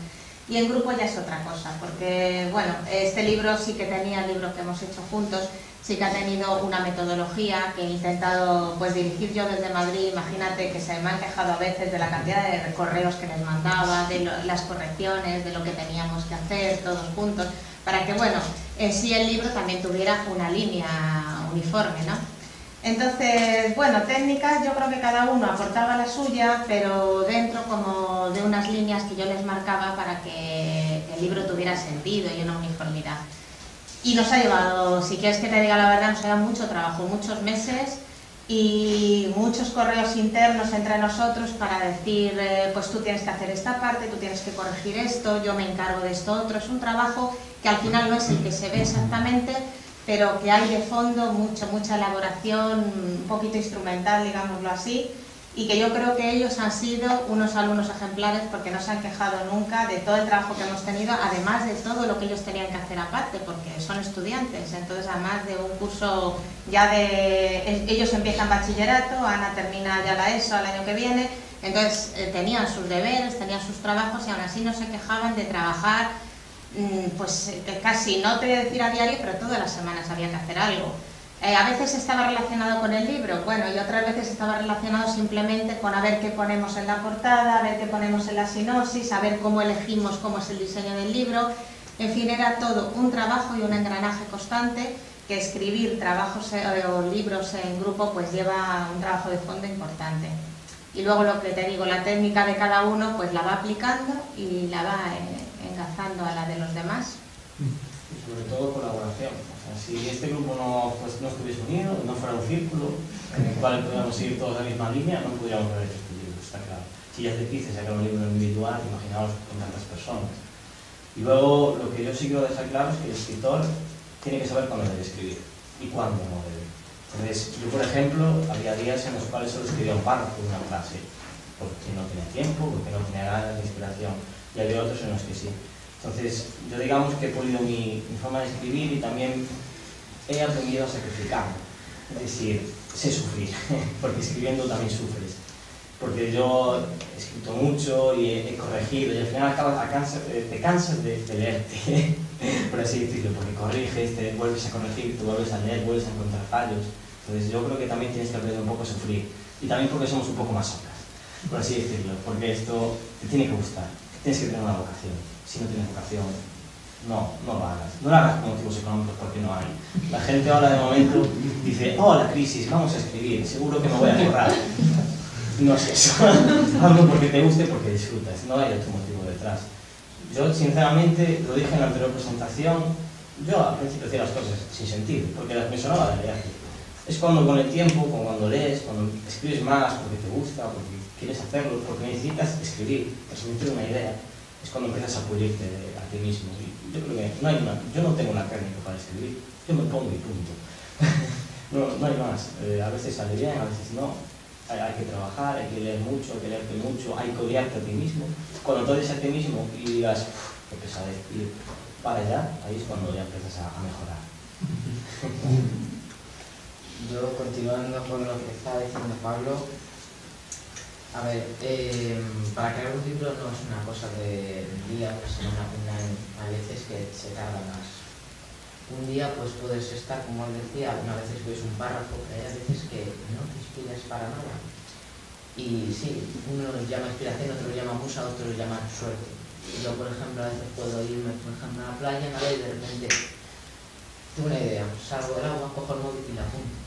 Y en grupo ya es otra cosa, porque bueno, este libro sí que tenía, el libro que hemos hecho juntos, sí que ha tenido una metodología que he intentado pues dirigir yo desde Madrid. Imagínate que se me han quejado a veces de la cantidad de correos que les mandaba, de las correcciones, de lo que teníamos que hacer todos juntos, para que bueno, en sí el libro también tuviera una línea uniforme, ¿no? Entonces, bueno, técnicas, yo creo que cada uno aportaba la suya, pero dentro como de unas líneas que yo les marcaba para que el libro tuviera sentido y una uniformidad. Y nos ha llevado, si quieres que te diga la verdad, nos ha llevado mucho trabajo, muchos meses y muchos correos internos entre nosotros para decir, pues tú tienes que hacer esta parte, tú tienes que corregir esto, yo me encargo de esto otro. Es un trabajo que al final no es el que se ve exactamente, pero que hay de fondo mucha elaboración, un poquito instrumental, digámoslo así, y que yo creo que ellos han sido unos alumnos ejemplares porque no se han quejado nunca de todo el trabajo que hemos tenido, además de todo lo que ellos tenían que hacer aparte, porque son estudiantes. Entonces, además de un curso ya de... Ellos empiezan bachillerato, Ana termina ya la ESO el año que viene, entonces tenían sus deberes, tenían sus trabajos y aún así no se quejaban de trabajar, pues casi, no te voy a decir a diario, pero todas las semanas había que hacer algo. A veces estaba relacionado con el libro, bueno, y otras veces estaba relacionado simplemente con a ver qué ponemos en la portada, a ver qué ponemos en la sinopsis, a ver cómo elegimos cómo es el diseño del libro. En fin, era todo un trabajo y un engranaje constante, que escribir trabajos o libros en grupo pues lleva un trabajo de fondo importante. y luego lo que te digo, la técnica de cada uno pues la va aplicando y la va engazando a la de los demás. Y sobre todo colaboración. O sea, si este grupo no estuviese unido, no fuera un círculo en el cual pudiéramos ir todos en la misma línea, no podríamos haber hecho este libro, está claro. Si ya es difícil sacar un libro individual, imaginaos con tantas personas. Y luego, lo que yo sí quiero dejar claro es que el escritor tiene que saber cuándo debe escribir y cuándo no debe. Entonces, yo, por ejemplo, había días en los cuales solo escribía un párrafo de una frase, porque no tenía tiempo, porque no tenía ganas de inspiración, y había otros en los que sí. Entonces, yo digamos que he pulido mi forma de escribir y también he aprendido a sacrificarme. Es decir, sé sufrir, porque escribiendo también sufres. Porque yo he escrito mucho y he corregido, y al final te cansas de leerte, por así decirlo, porque corriges, te vuelves a corregir, te vuelves a leer, vuelves a encontrar fallos. Entonces yo creo que también tienes que aprender un poco a sufrir. Y también porque somos un poco masocas, por así decirlo, porque esto te tiene que gustar, tienes que tener una vocación. Si no tienes vocación, no lo hagas. No lo hagas por motivos económicos, porque no hay. La gente ahora de momento dice, oh, la crisis, vamos a escribir, seguro que me voy a forrar. No es eso. Hazlo porque te guste, porque disfrutas, no hay otro motivo detrás. Yo, sinceramente, lo dije en la anterior presentación, yo al principio hacía las cosas sin sentido, porque me sonaba de viaje. Es cuando con el tiempo, cuando lees, cuando escribes más porque te gusta, porque quieres hacerlo, porque necesitas escribir, transmitir una idea, es cuando empiezas a pulirte a ti mismo. Y yo creo que yo no tengo una técnica para escribir, yo me pongo y punto. no hay más. A veces sale bien, a veces no. Hay que trabajar, hay que leer mucho, hay que leerte mucho, hay que odiarte a ti mismo. Cuando te odias a ti mismo y digas, qué pesadez, y para allá, ahí es cuando ya empiezas a mejorar. Yo, continuando con lo que estaba diciendo Pablo, a ver, para crear un libro no es una cosa de un día, una semana, un año, hay veces que se tarda más. Un día pues puedes estar, como él decía, una vez escribes un párrafo, pero hay veces que no te inspiras para nada. Y sí, uno lo llama inspiración, otro lo llama musa, otro lo llama suerte. Yo, por ejemplo, a veces puedo irme, por ejemplo, a la playa, y de repente tengo una idea, salgo del agua, cojo el móvil y la apunto.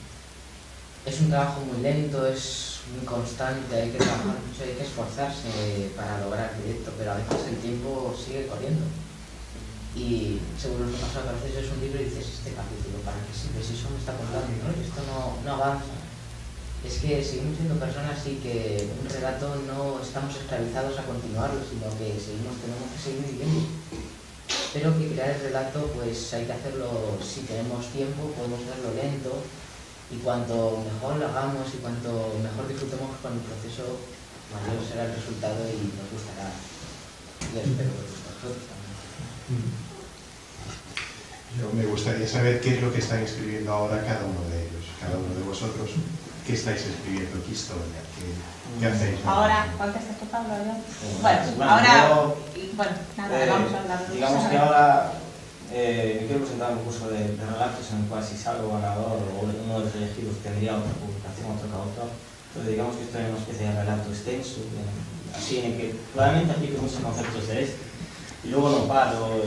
Es un trabajo muy lento, es muy constante, hay que trabajar mucho, hay que esforzarse para lograr el proyecto, pero a veces el tiempo sigue corriendo. Y seguro que pasa que a veces es un libro y dices, este capítulo, ¿para qué sirve? Si eso me está contando, ¿no? Esto no avanza. Es que seguimos siendo personas y que un relato no estamos esclavizados a continuarlo, sino que tenemos que seguir viviendo. Pero que crear el relato, pues hay que hacerlo, si tenemos tiempo, podemos hacerlo lento, y cuanto mejor lo hagamos y cuanto mejor disfrutemos con el proceso, mayor será el resultado y nos gustará. Y espero que os guste a vosotros también. Yo me gustaría saber qué es lo que están escribiendo ahora cada uno de ellos, cada uno de vosotros. ¿Qué estáis escribiendo? ¿Qué historia? ¿Qué hacéis? Ahora, ¿contestas tú, Pablo? Bueno, ahora... yo, vamos a hablar. digamos que ahora me quiero presentar un curso de relatos en el cual si salgo ganador o uno de los elegidos tendría otra publicación, otro coautor. Entonces digamos que estoy en una especie de relato extenso, así en el que probablemente aplique muchos conceptos de este. Y luego no paro.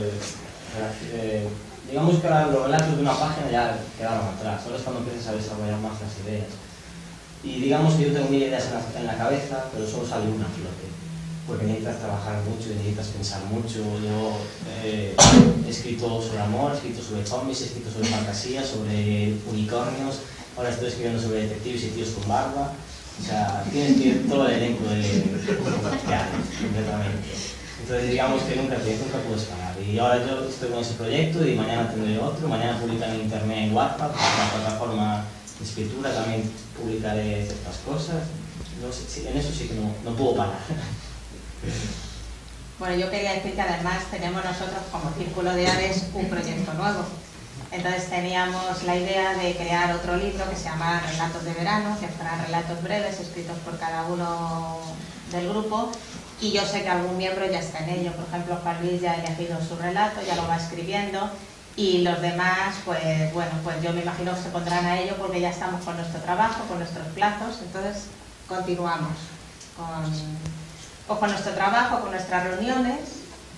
Digamos que ahora los relatos de una página ya quedaron atrás, ahora es cuando empiezas a desarrollar más las ideas. Y digamos que yo tengo 1000 ideas en la cabeza, pero solo sale una a flote, porque necesitas trabajar mucho, necesitas pensar mucho. Yo he escrito sobre amor, he escrito sobre zombies, he escrito sobre fantasía, sobre unicornios, ahora estoy escribiendo sobre detectives y tíos con barba. O sea, tienes que ir todo el elenco de completamente. Entonces digamos que nunca puedes parar. Y ahora yo estoy con ese proyecto y mañana tendré otro, mañana publicaré en internet en WhatsApp, una plataforma de escritura, también publicaré ciertas cosas. En eso sí que no puedo parar. Bueno, yo quería decir que además tenemos nosotros como Círculo de Ares un proyecto nuevo. Entonces teníamos la idea de crear otro libro que se llama Relatos de Verano, que fueran relatos breves escritos por cada uno del grupo. Y yo sé que algún miembro ya está en ello. Por ejemplo, Juan Luis ya ha elegido su relato, ya lo va escribiendo. Y los demás, pues bueno, pues yo me imagino que se pondrán a ello porque ya estamos con nuestro trabajo, con nuestros plazos. Entonces, continuamos con nuestro trabajo, con nuestras reuniones.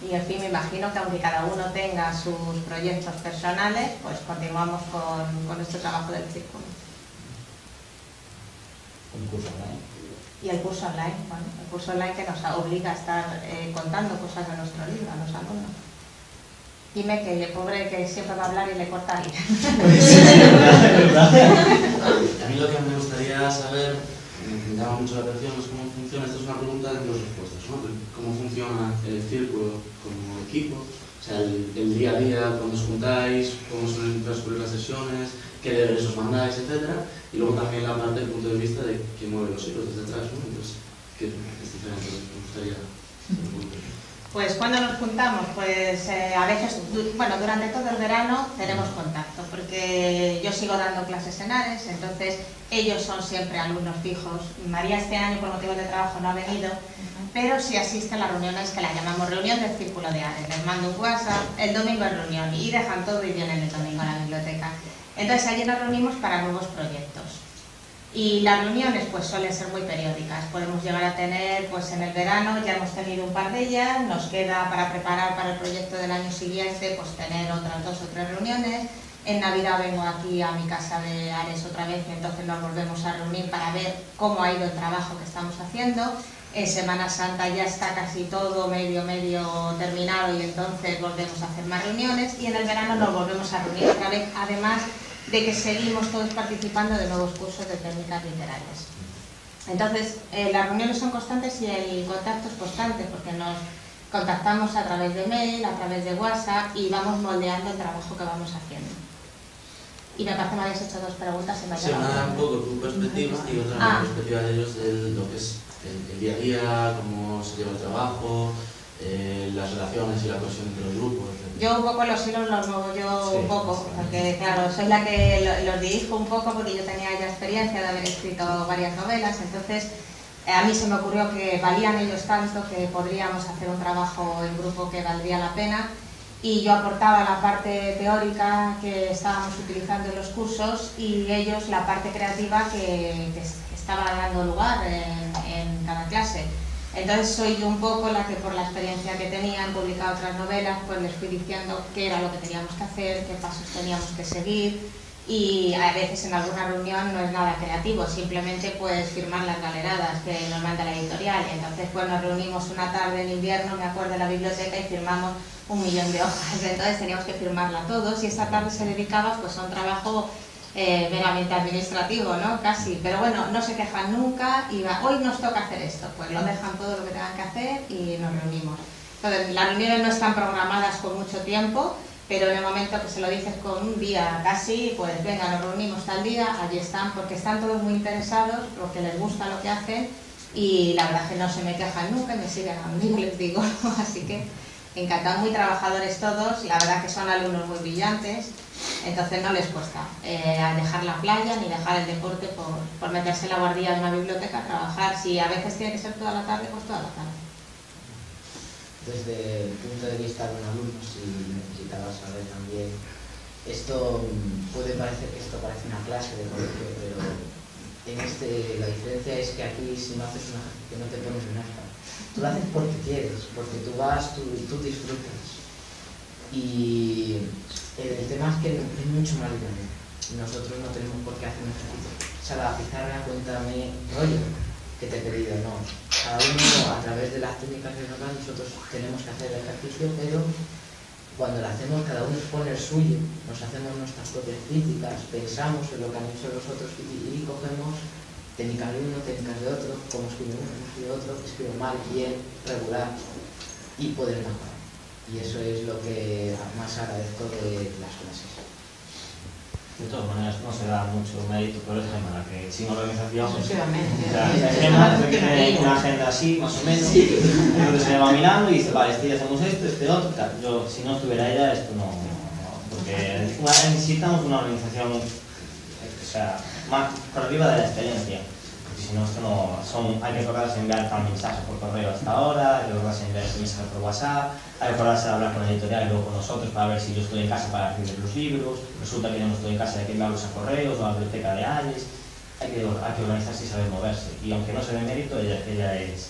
Y en fin, me imagino que aunque cada uno tenga sus proyectos personales, pues continuamos con nuestro trabajo del círculo. Un curso, ¿no? Y el curso online, bueno, el curso online que nos obliga a estar contando cosas de nuestro libro a los alumnos. Dime que el pobre que siempre va a hablar y le corta ahí. A mí lo que me gustaría saber, me llama mucho la atención, es cómo funciona, esto es una pregunta de dos respuestas, ¿no? ¿Cómo funciona el círculo como equipo? O sea, el día a día, cuando os juntáis, cómo suelen transcurrir las sesiones, qué deberes os mandáis, etc. Y luego también la parte del punto de vista de quién mueve los hilos desde atrás, ¿no? Entonces, ¿qué es diferente? Me gustaría saber. Pues cuando nos juntamos, pues a veces, bueno, durante todo el verano tenemos contacto, porque yo sigo dando clases en Ares, entonces ellos son siempre alumnos fijos. María este año por motivos de trabajo no ha venido, pero sí asiste a las reuniones que la llamamos reunión del Círculo de Ares. Les mando un WhatsApp, el domingo es reunión y dejan todo y vienen el domingo a la biblioteca. Entonces allí nos reunimos para nuevos proyectos. Y las reuniones pues suelen ser muy periódicas, podemos llegar a tener, pues en el verano ya hemos tenido un par de ellas, nos queda para preparar para el proyecto del año siguiente pues tener otras 2 o 3 reuniones. En Navidad vengo aquí a mi casa de Ares otra vez y entonces nos volvemos a reunir para ver cómo ha ido el trabajo que estamos haciendo. En Semana Santa ya está casi todo medio terminado y entonces volvemos a hacer más reuniones y en el verano nos volvemos a reunir otra vez, además de que seguimos todos participando de nuevos cursos de técnicas literarias. Entonces, las reuniones son constantes y el contacto es constante porque nos contactamos a través de mail, a través de WhatsApp y vamos moldeando el trabajo que vamos haciendo. Y me parece que me habéis hecho 2 preguntas. Sí, una un poco tu perspectiva y otra la perspectiva de ellos de lo que es el día a día, cómo se lleva el trabajo, las relaciones y la cohesión entre los grupos, etc. Yo un poco los hilos los muevo yo un poco, porque claro, soy la que los dirijo un poco porque yo tenía ya experiencia de haber escrito varias novelas, entonces a mí se me ocurrió que valían ellos tanto que podríamos hacer un trabajo en grupo que valdría la pena y yo aportaba la parte teórica que estábamos utilizando en los cursos y ellos la parte creativa que estaba dando lugar en cada clase. Entonces soy yo un poco la que por la experiencia que tenía en publicar otras novelas, pues les fui diciendo qué era lo que teníamos que hacer, qué pasos teníamos que seguir y a veces en alguna reunión no es nada creativo, simplemente pues firmar las galeradas que nos manda la editorial. Entonces pues nos reunimos una tarde en invierno, me acuerdo, en la biblioteca y firmamos 1.000.000 de hojas, entonces teníamos que firmarla todos y esa tarde se dedicaba pues a un trabajo meramente administrativo, ¿no? Casi, pero bueno, no se quejan nunca y hoy nos toca hacer esto, pues lo dejan todo lo que tengan que hacer y nos reunimos. Entonces, las reuniones no están programadas con mucho tiempo, pero en el momento que se lo dices con un día casi, pues venga, nos reunimos tal día, allí están, porque están todos muy interesados, porque les gusta lo que hacen y la verdad es que no se me quejan nunca y me siguen a mí, les digo, ¿no? Así que encantados, muy trabajadores todos, la verdad que son alumnos muy brillantes, entonces no les cuesta dejar la playa ni dejar el deporte por meterse en la guardilla de una biblioteca a trabajar. Si a veces tiene que ser toda la tarde, pues toda la tarde. Desde el punto de vista de un alumno, si necesitabas saber también, esto puede parecer que esto parece una clase de colegio, pero en la diferencia es que aquí si no haces un ejercicio no te pones en acta. Tú lo haces porque quieres, porque tú vas, tú disfrutas. Y el tema es que es mucho más grande. Nosotros no tenemos por qué hacer un ejercicio. O sea, la pizarra, cuéntame rollo que te he pedido, no. Cada uno, a través de las técnicas que nos dan, nosotros tenemos que hacer el ejercicio, pero cuando lo hacemos, cada uno pone el suyo, nos hacemos nuestras propias críticas, pensamos en lo que han hecho los otros y cogemos técnicas de uno, técnicas de otro, cómo escribe uno, cómo escribe otro, escribe mal, bien, regular y poder mejorar. Y eso es lo que más agradezco de las clases. De todas maneras, no se da mucho mérito por el Gema, que sin organización... Exclusivamente. El Gema tiene una agenda así, más o menos, entonces se va mirando y dice, vale, este día hacemos esto, este otro, tal. Yo, si no estuviera ella, esto no... porque necesitamos una organización, o sea, más por arriba de la experiencia. Si no, esto no hay que acordarse de enviar tal mensaje por correo hasta ahora, hay que acordarse de enviar este mensaje por WhatsApp, hay que acordarse de hablar con la editorial y luego con nosotros para ver si yo estoy en casa para escribir los libros, resulta que yo no estoy en casa, hay que enviarlos a correos o a la biblioteca de Ares, hay que organizarse y saber moverse. Y aunque no se dé mérito, ella es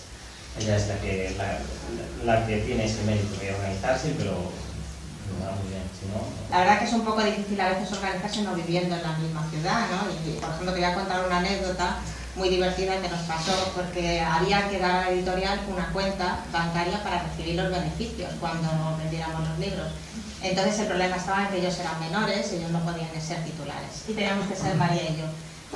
la que tiene ese mérito de organizarse, pero no va muy bien. Si no, La verdad que es un poco difícil a veces organizarse no viviendo en la misma ciudad, ¿no? Y, por ejemplo, te voy a contar una anécdota. muy divertida que nos pasó, porque había que dar a la editorial una cuenta bancaria para recibir los beneficios cuando vendiéramos los libros. Entonces el problema estaba en que ellos eran menores, ellos no podían ser titulares, y teníamos que ser María y yo.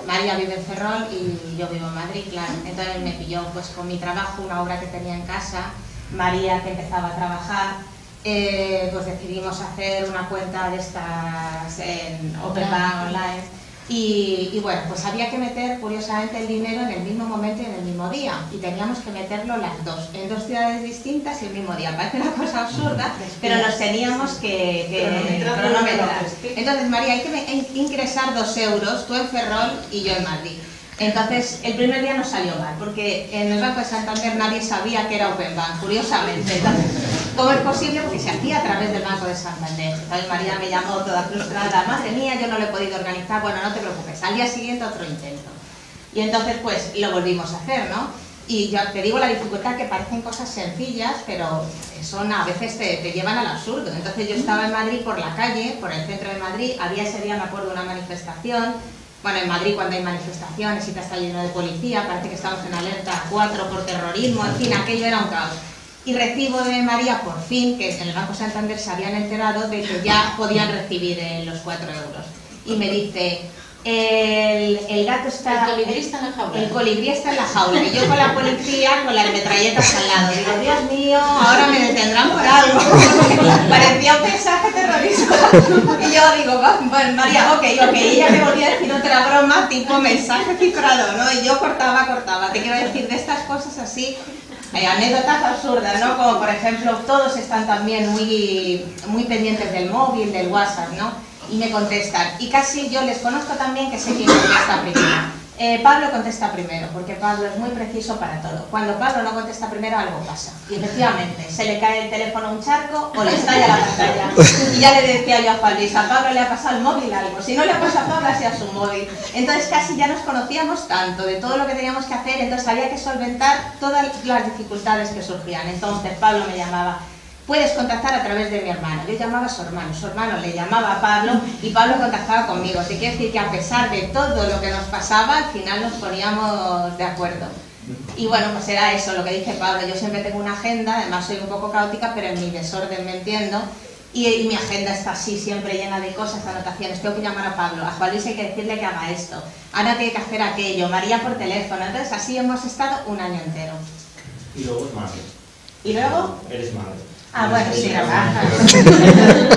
María vive en Ferrol y yo vivo en Madrid, claro. Entonces me pilló pues con mi trabajo, una obra que tenía en casa, María que empezaba a trabajar, pues decidimos hacer una cuenta de estas en Open Bank Online. Y bueno, pues había que meter curiosamente el dinero en el mismo momento y en el mismo día, y teníamos que meterlo las dos, en dos ciudades distintas y el mismo día. Parece una cosa absurda, pero nos teníamos que cronometrar. Entonces, María, hay que ingresar 2 euros, tú en Ferrol y yo en Madrid. Entonces, el primer día nos salió mal, porque en el Banco de Santander nadie sabía que era Open Bank, curiosamente. Entonces, ¿cómo es posible? Porque se hacía a través del Banco de Santander. Entonces María me llamó toda frustrada, madre mía, yo no lo he podido organizar. Bueno, no te preocupes, al día siguiente otro intento. Y entonces pues lo volvimos a hacer, ¿no? Y ya te digo la dificultad, que parecen cosas sencillas, pero son a veces te llevan al absurdo. Entonces yo estaba en Madrid por la calle, por el centro de Madrid, había ese día, me acuerdo, una manifestación. Bueno, en Madrid cuando hay manifestaciones y está lleno de policía, parece que estamos en alerta 4 por terrorismo, en fin, aquello era un caos. Y recibo de María, por fin, que en el Banco Santander se habían enterado de que ya podían recibir los 4 euros. Y me dice, el gato está... El colibrí está en la jaula. El colibrí está en la jaula. Y yo con la policía, con las metralletas al lado. Digo, Dios mío, ahora me detendrán por algo. Parecía un mensaje terrorista. Y yo digo, bueno, María, ok. Y ella me volvía a decir otra broma, tipo mensaje cifrado, ¿no? Y yo cortaba. Te quiero decir, de estas cosas así... anécdotas absurdas, ¿no? Como por ejemplo, todos están también muy pendientes del móvil, del WhatsApp, ¿no? Y me contestan. Y casi yo les conozco también, que sé quién contesta primero. Pablo contesta primero, porque Pablo es muy preciso para todo. Cuando Pablo no contesta primero, algo pasa. Y efectivamente, se le cae el teléfono a un charco o le estalla la pantalla. Y ya le decía yo a Juan Luis, a Pablo le ha pasado el móvil algo. Si no le ha pasado a Pablo, ha sido su móvil. Entonces casi ya nos conocíamos tanto de todo lo que teníamos que hacer, entonces había que solventar todas las dificultades que surgían. Entonces Pablo me llamaba, puedes contactar a través de mi hermano. Yo llamaba a su hermano le llamaba a Pablo y Pablo contactaba conmigo. Te quiero decir que a pesar de todo lo que nos pasaba, al final nos poníamos de acuerdo. Y bueno, pues era eso lo que dice Pablo. Yo siempre tengo una agenda, además soy un poco caótica, pero en mi desorden me entiendo. Y mi agenda está así, siempre llena de cosas, anotaciones. Tengo que llamar a Pablo, a Juan Luis hay que decirle que haga esto, Ana tiene que hacer aquello, María por teléfono. Entonces así hemos estado un año entero. Y luego es madre. ¿Y luego? Eres madre. Ah, bueno, sí, la madre.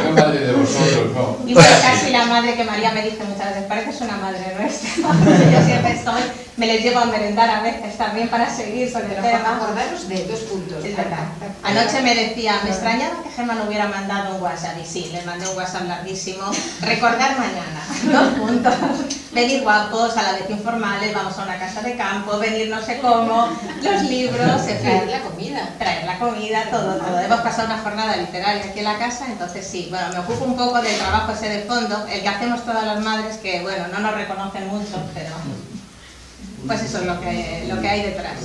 No madre de vosotros, no. Y bueno, casi la madre que María me dice muchas veces, pareces una madre nuestra. Yo siempre estoy, me les llevo a merendar a veces también para seguir sobre el tema. Acordaros de 2 puntos. Es verdad. Anoche me decía, me extrañaba que Gemma no hubiera mandado un WhatsApp. Y sí, le mandé un WhatsApp larguísimo. Recordar mañana, 2 puntos. Venir guapos, a la vez informales, vamos a una casa de campo, venir no sé cómo, los libros, en fin. Traer la comida. Traer la comida, todo. Hemos pasado una jornada literaria aquí en la casa, entonces sí, bueno, me ocupo un poco del trabajo ese de fondo, el que hacemos todas las madres, que bueno, no nos reconocen mucho, pero pues eso es lo que hay detrás.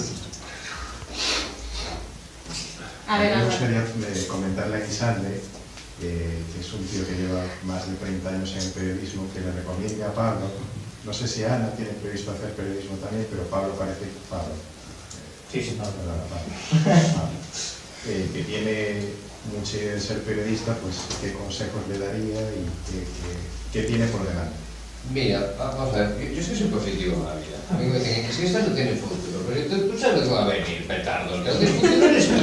A ver, me gustaría comentarle a Guisande, que es un tío que lleva más de 30 años en el periodismo, que le recomienda a Pablo, no sé si Ana tiene previsto hacer periodismo también, pero Pablo parece que Pablo. Sí, Pablo. Que tiene mucha idea de ser periodista, pues qué consejos le daría y qué tiene por delante. Mira, vamos a ver, yo es que soy positivo en la vida. A mí me dicen, es que esto no tiene futuro, pero tú sabes lo que va a venir, petardo, el que no tiene futuro eres tú.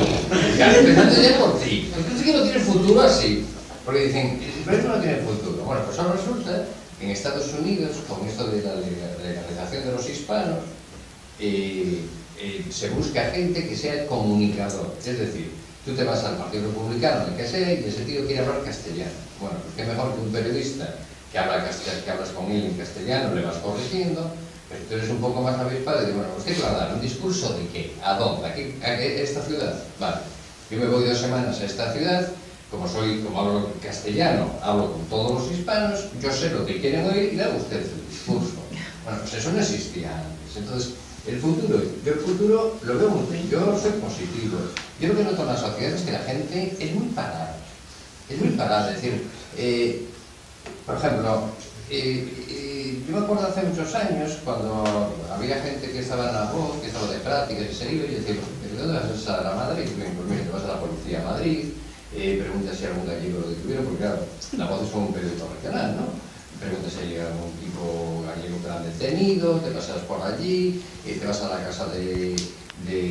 Claro, empezando ya por ti. Entonces que no tiene futuro así, porque dicen, el periodismo no tiene futuro. Bueno, pues ahora resulta que en Estados Unidos, con esto de la legalización de los hispanos, se busca gente que sea comunicador, es decir, tú te vas al Partido Republicano, el que sea, y ese tío quiere hablar castellano. Bueno, pues qué mejor que un periodista que hablas con él en castellano, le vas corrigiendo, pero tú eres un poco más avispado y dices, bueno, pues ¿qué te va a dar? ¿Un discurso de qué? ¿A dónde? ¿A esta ciudad? Vale, yo me voy 2 semanas a esta ciudad, como hablo castellano, hablo con todos los hispanos, yo sé lo que quieren oír y le hago usted el discurso. Bueno, pues eso no existía antes. Entonces, yo el futuro lo veo muy bien, yo soy positivo. Yo lo que noto en la sociedad es que la gente es muy parada. Es muy parada, es decir, por ejemplo, Yo me acuerdo hace muchos años, cuando había gente que estaba en la voz, que estaba de prácticas y se iba, y decía, ¿de dónde vas a la Madrid? Pues mira, te vas a la policía a Madrid, pregunta si algún gallego lo detuvieron, porque claro, la voz es un periódico regional, ¿no? Pregunta si hay algún tipo gallego que lo han detenido, te pasas por allí, te vas a la casa de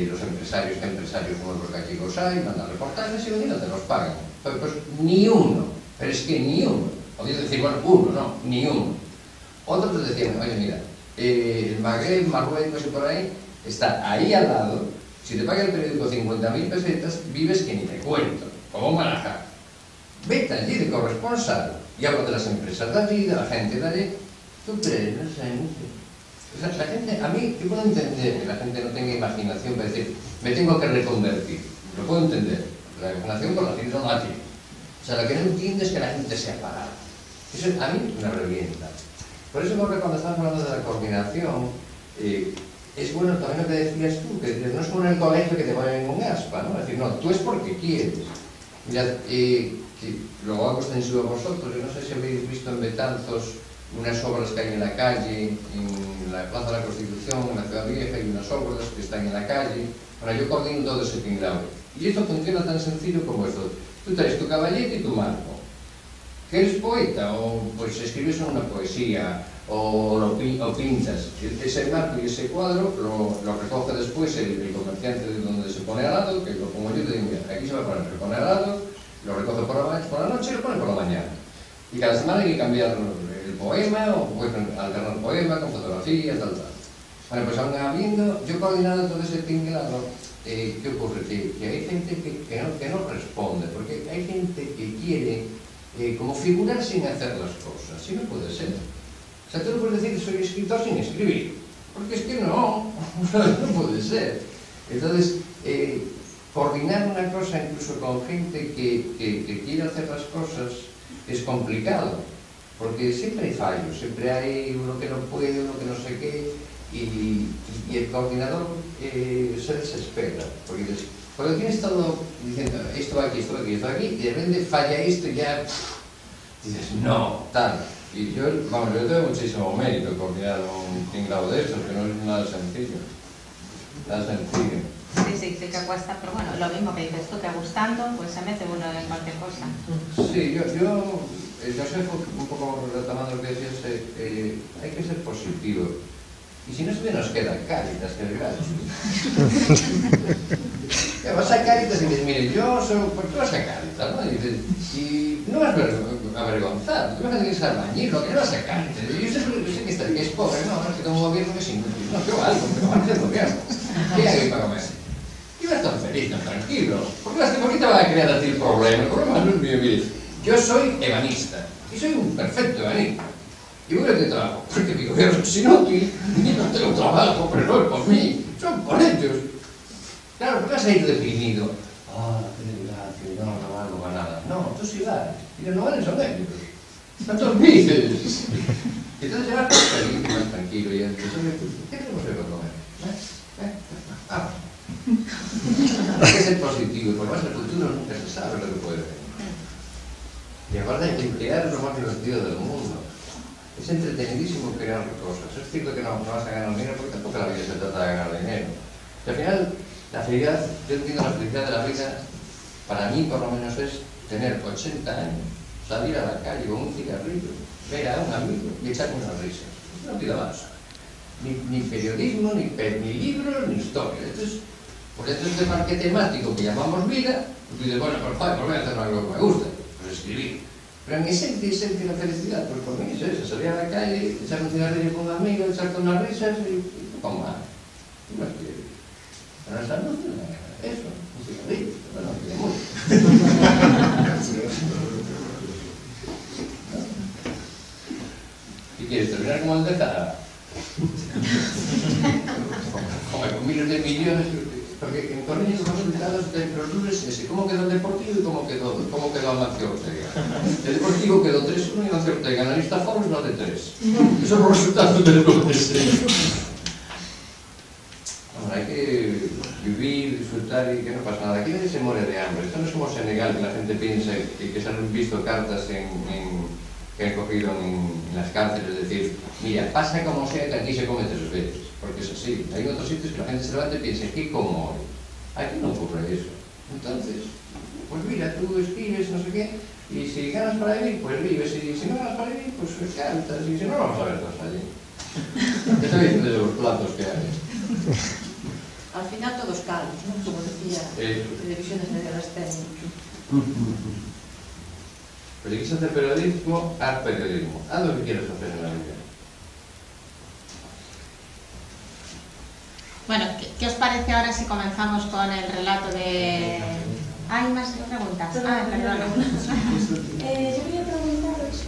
los empresarios, que empresarios nuevos gallegos hay, mandan reportajes y no te los pagan. Pues ni uno, pero es que ni uno. Podéis decir, bueno, uno, no, ni uno. Otros te decían, oye, mira, el Magreb, Marruecos y por ahí, está ahí al lado. Si te paga el periódico 50.000 pesetas, vives que ni te cuento, como Manajá. Vete allí de corresponsal y hablo de las empresas de allí, de la gente de allí. ¿Tú crees? No sé, no sé. O sea, la gente, a mí, yo puedo entender que la gente no tenga imaginación para decir, me tengo que reconvertir. Lo puedo entender. La imaginación por la gente no la tiene. O sea, lo que no entiende es que la gente sea parada. Eso a mí me revienta. Por eso creo que cuando estamos hablando de la coordinación, es bueno también lo que decías tú, que no es como en el colegio que te ponen en un aspa, ¿no? Es decir, no, tú es porque quieres. Mirad, que lo hago extensivo a vosotros, yo no sé si habéis visto en Betanzos unas obras que hay en la calle, en la Plaza de la Constitución, en la Ciudad Vieja, hay unas obras que están en la calle. Bueno, yo coordino todo ese tinglado. Y esto funciona tan sencillo como esto. Tú traes tu caballete y tu marco. ¿Que eres poeta? O pues escribes una poesía, o pintas. Ese marco y ese cuadro lo recoge después el comerciante de donde se pone al lado, que lo pongo yo y te digo, mira, aquí se va a poner, se pone al lado, lo recoge por la noche y lo pone por la mañana. Y cada semana hay que cambiar el poema, o puedes alternar poema con fotografías, tal. Bueno, pues aún habiendo, yo coordinado todo ese tinglado, ¿qué ocurre? Que hay gente que no responde, porque hay gente que quiere como figurar sin hacer las cosas, y no puede ser. O sea, tú no puedes decir soy escritor sin escribir, porque es que no puede ser. Entonces, coordinar una cosa incluso con gente que quiere hacer las cosas es complicado, porque siempre hay fallos, siempre hay uno que no puede, uno que no sé qué, y el coordinador se desespera, porque cuando tienes todo diciendo esto va aquí, esto va aquí, esto va aquí, y de repente falla esto y ya dices no, tal. Y yo tengo muchísimo mérito coordinar un tinglado de estos, que no es nada sencillo. Nada sencillo. Sí, que cuesta, pero bueno, lo mismo que dices tú, que gustando, pues se mete uno en cualquier cosa. Sí, yo el consejo, un poco retomando lo que decías, hay que ser positivo. Y si no se nos queda Cáritas, que es gratis. Que vas a Cáritas y dices, mire, yo soy, ¿por qué vas a Cáritas? ¿No? Y no vas a avergonzar, tú vas a tener que ser albañil, lo que no vas a Cáritas. Yo sé que es pobre, no, es que tengo un gobierno que es inútil. No, yo algo, pero van a hacer gobierno. ¿Qué hay para comer? Y vas tan feliz, tan tranquilo. Porque ¿por qué te va a crear a ti el problema? El problema no es mío, mire. Yo soy ebanista, y soy un perfecto ebanista. ¿Y voy a qué trabajo? Porque mi gobierno es inútil, y no tengo trabajo, pero no es por mí, son por ellos. Claro, ¿qué vas a ir deprimido? Qué desgracia, no valgo para nada. No, tú sí vales, y los no valen son ellos. No te olvides. Entonces ya vas feliz, más tranquilo, y entonces, ¿qué tenemos que comer? Hay que ser positivo, porque más el futuro nunca se sabe lo que puede venir. Y aparte hay que emplear lo más divertido del mundo. Es entretenidísimo crear cosas. Es cierto que no vas a ganar dinero, porque tampoco la vida se trata de ganar dinero. Y al final, la felicidad, yo entiendo la felicidad de la vida, para mí por lo menos es tener 80 años, salir a la calle con un cigarrillo, ver a un amigo y echarme unas risas. No vida más. Ni periodismo, ni libros, ni historia. Porque esto es de parque temático que llamamos vida, pues dices, bueno, pues voy a hacer algo que me gusta, pues escribir. Pero en esencia la felicidad, pues por mí es eso, salir a la calle, echar un cigarrillo con un amigo, echarte unas risas y con más. No es que... Para la salud, eso, un cigarrillo, pero no quiere mucho. ¿Y quieres terminar como el de Zara? Con miles de millones, porque en Correia los resultados de los lunes es cómo quedó el Deportivo y cómo quedó Amancio Ortega. El Deportivo quedó 3-1 y Amancio Ortega en la lista Forbes no de 3. Esos son los resultados del lunes. Ahora hay que vivir, disfrutar y que no pasa nada. Aquí nadie se muere de hambre. Esto no es como Senegal, que la gente piensa que se han visto cartas en que han cogido en las cárceles, es decir, mira, pasa como sea que aquí se come 3 veces, porque es así. Hay otros sitios que la gente se levanta y piensa, ¿qué como hoy? Aquí no ocurre eso. Entonces, pues mira, tú escribes, no sé qué, y si ganas para vivir, pues vives, y si no ganas para vivir, pues cantas, y si no, vamos a ver cosas allí. Estoy diciendo de los platos que hay. Al final todos calvos, ¿no? Como decía, televisiones negras técnicas. Pero si quieres hacer periodismo, haz periodismo. Haz lo que quieras hacer en la vida. Bueno, ¿qué os parece ahora si comenzamos con el relato de... ¿Hay más preguntas? Perdón. Yo quería preguntaros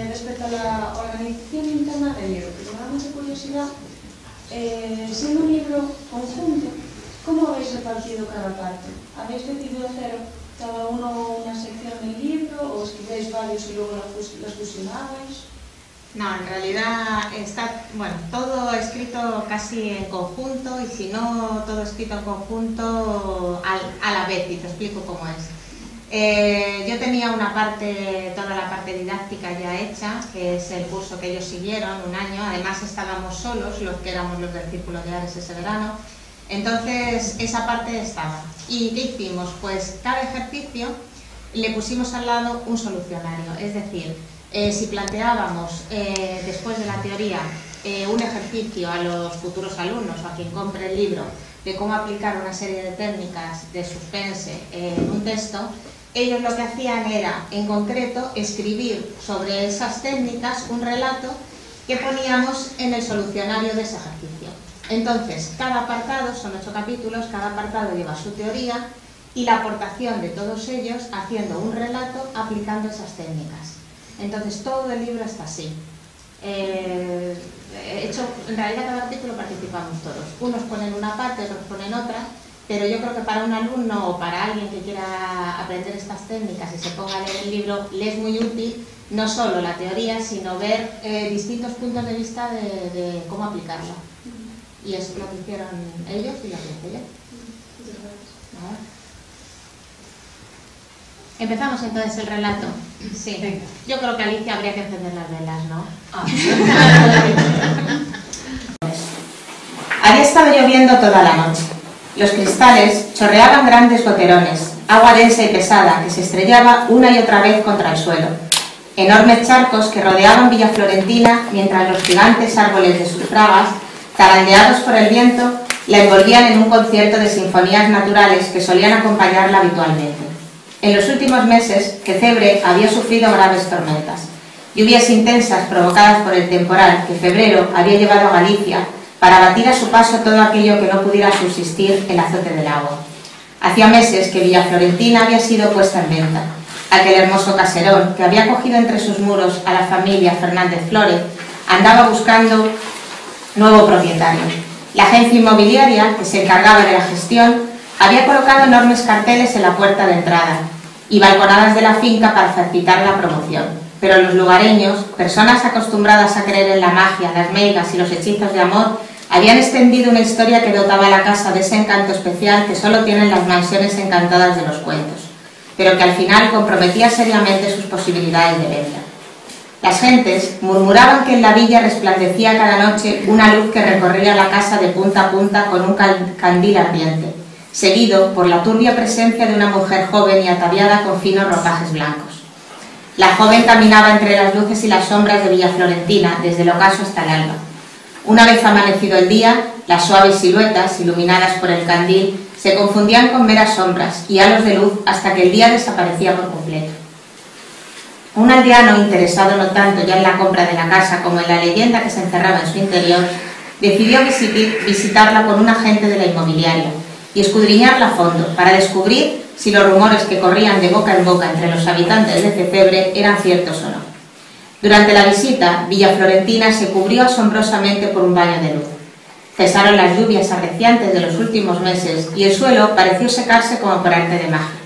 respecto a la organización interna del libro, porque me da mucha curiosidad, siendo un libro conjunto, ¿cómo habéis repartido cada parte? ¿Habéis decidido hacer cada uno una sección del libro o escribéis varios y luego las fusionabais? No, en realidad está, bueno, todo escrito casi en conjunto, y si no todo escrito en conjunto a la vez, y te explico cómo es. Yo tenía una parte, toda la parte didáctica ya hecha, que es el curso que ellos siguieron 1 año. Además estábamos solos, los que éramos los del Círculo de Ares ese verano. Entonces esa parte estaba. ¿Y qué hicimos? Pues cada ejercicio le pusimos al lado un solucionario, es decir, si planteábamos después de la teoría un ejercicio a los futuros alumnos o a quien compre el libro de cómo aplicar una serie de técnicas de suspense en un texto, ellos lo que hacían era, en concreto, escribir sobre esas técnicas un relato que poníamos en el solucionario de ese ejercicio. Entonces, cada apartado, son 8 capítulos, cada apartado lleva su teoría y la aportación de todos ellos haciendo un relato aplicando esas técnicas. Entonces todo el libro está así. En realidad cada capítulo participamos todos. Unos ponen una parte, otros ponen otra, pero yo creo que para un alumno o para alguien que quiera aprender estas técnicas y se ponga a leer el libro, le es muy útil no solo la teoría, sino ver distintos puntos de vista de cómo aplicarla. Y eso es lo que hicieron ellos y lo que hice yo. Empezamos entonces el relato. Sí. Yo creo que Alicia habría que encender las velas, ¿no? Había estado lloviendo toda la noche. Los cristales chorreaban grandes goterones, agua densa y pesada que se estrellaba una y otra vez contra el suelo. Enormes charcos que rodeaban Villa Florentina mientras los gigantes árboles de sus fragas, zarandeados por el viento, la envolvían en un concierto de sinfonías naturales que solían acompañarla habitualmente. En los últimos meses, Cebre había sufrido graves tormentas, lluvias intensas provocadas por el temporal que febrero había llevado a Galicia para abatir a su paso todo aquello que no pudiera subsistir el azote del agua. Hacía meses que Villa Florentina había sido puesta en venta. Aquel hermoso caserón que había cogido entre sus muros a la familia Fernández Flórez andaba buscando nuevo propietario. La agencia inmobiliaria que se encargaba de la gestión había colocado enormes carteles en la puerta de entrada y balconadas de la finca para facilitar la promoción, pero los lugareños, personas acostumbradas a creer en la magia, las meigas y los hechizos de amor, habían extendido una historia que dotaba a la casa de ese encanto especial que solo tienen las mansiones encantadas de los cuentos, pero que al final comprometía seriamente sus posibilidades de venta. Las gentes murmuraban que en la villa resplandecía cada noche una luz que recorría la casa de punta a punta con un candil ardiente, seguido por la turbia presencia de una mujer joven y ataviada con finos ropajes blancos. La joven caminaba entre las luces y las sombras de Villa Florentina, desde el ocaso hasta el alba. Una vez amanecido el día, las suaves siluetas, iluminadas por el candil, se confundían con meras sombras y halos de luz hasta que el día desaparecía por completo. Un aldeano, interesado no tanto ya en la compra de la casa como en la leyenda que se encerraba en su interior, decidió visitarla con un agente de la inmobiliaria y escudriñarla a fondo para descubrir si los rumores que corrían de boca en boca entre los habitantes de Cebre eran ciertos o no. Durante la visita, Villa Florentina se cubrió asombrosamente por un baño de luz. Cesaron las lluvias arreciantes de los últimos meses y el suelo pareció secarse como por arte de magia.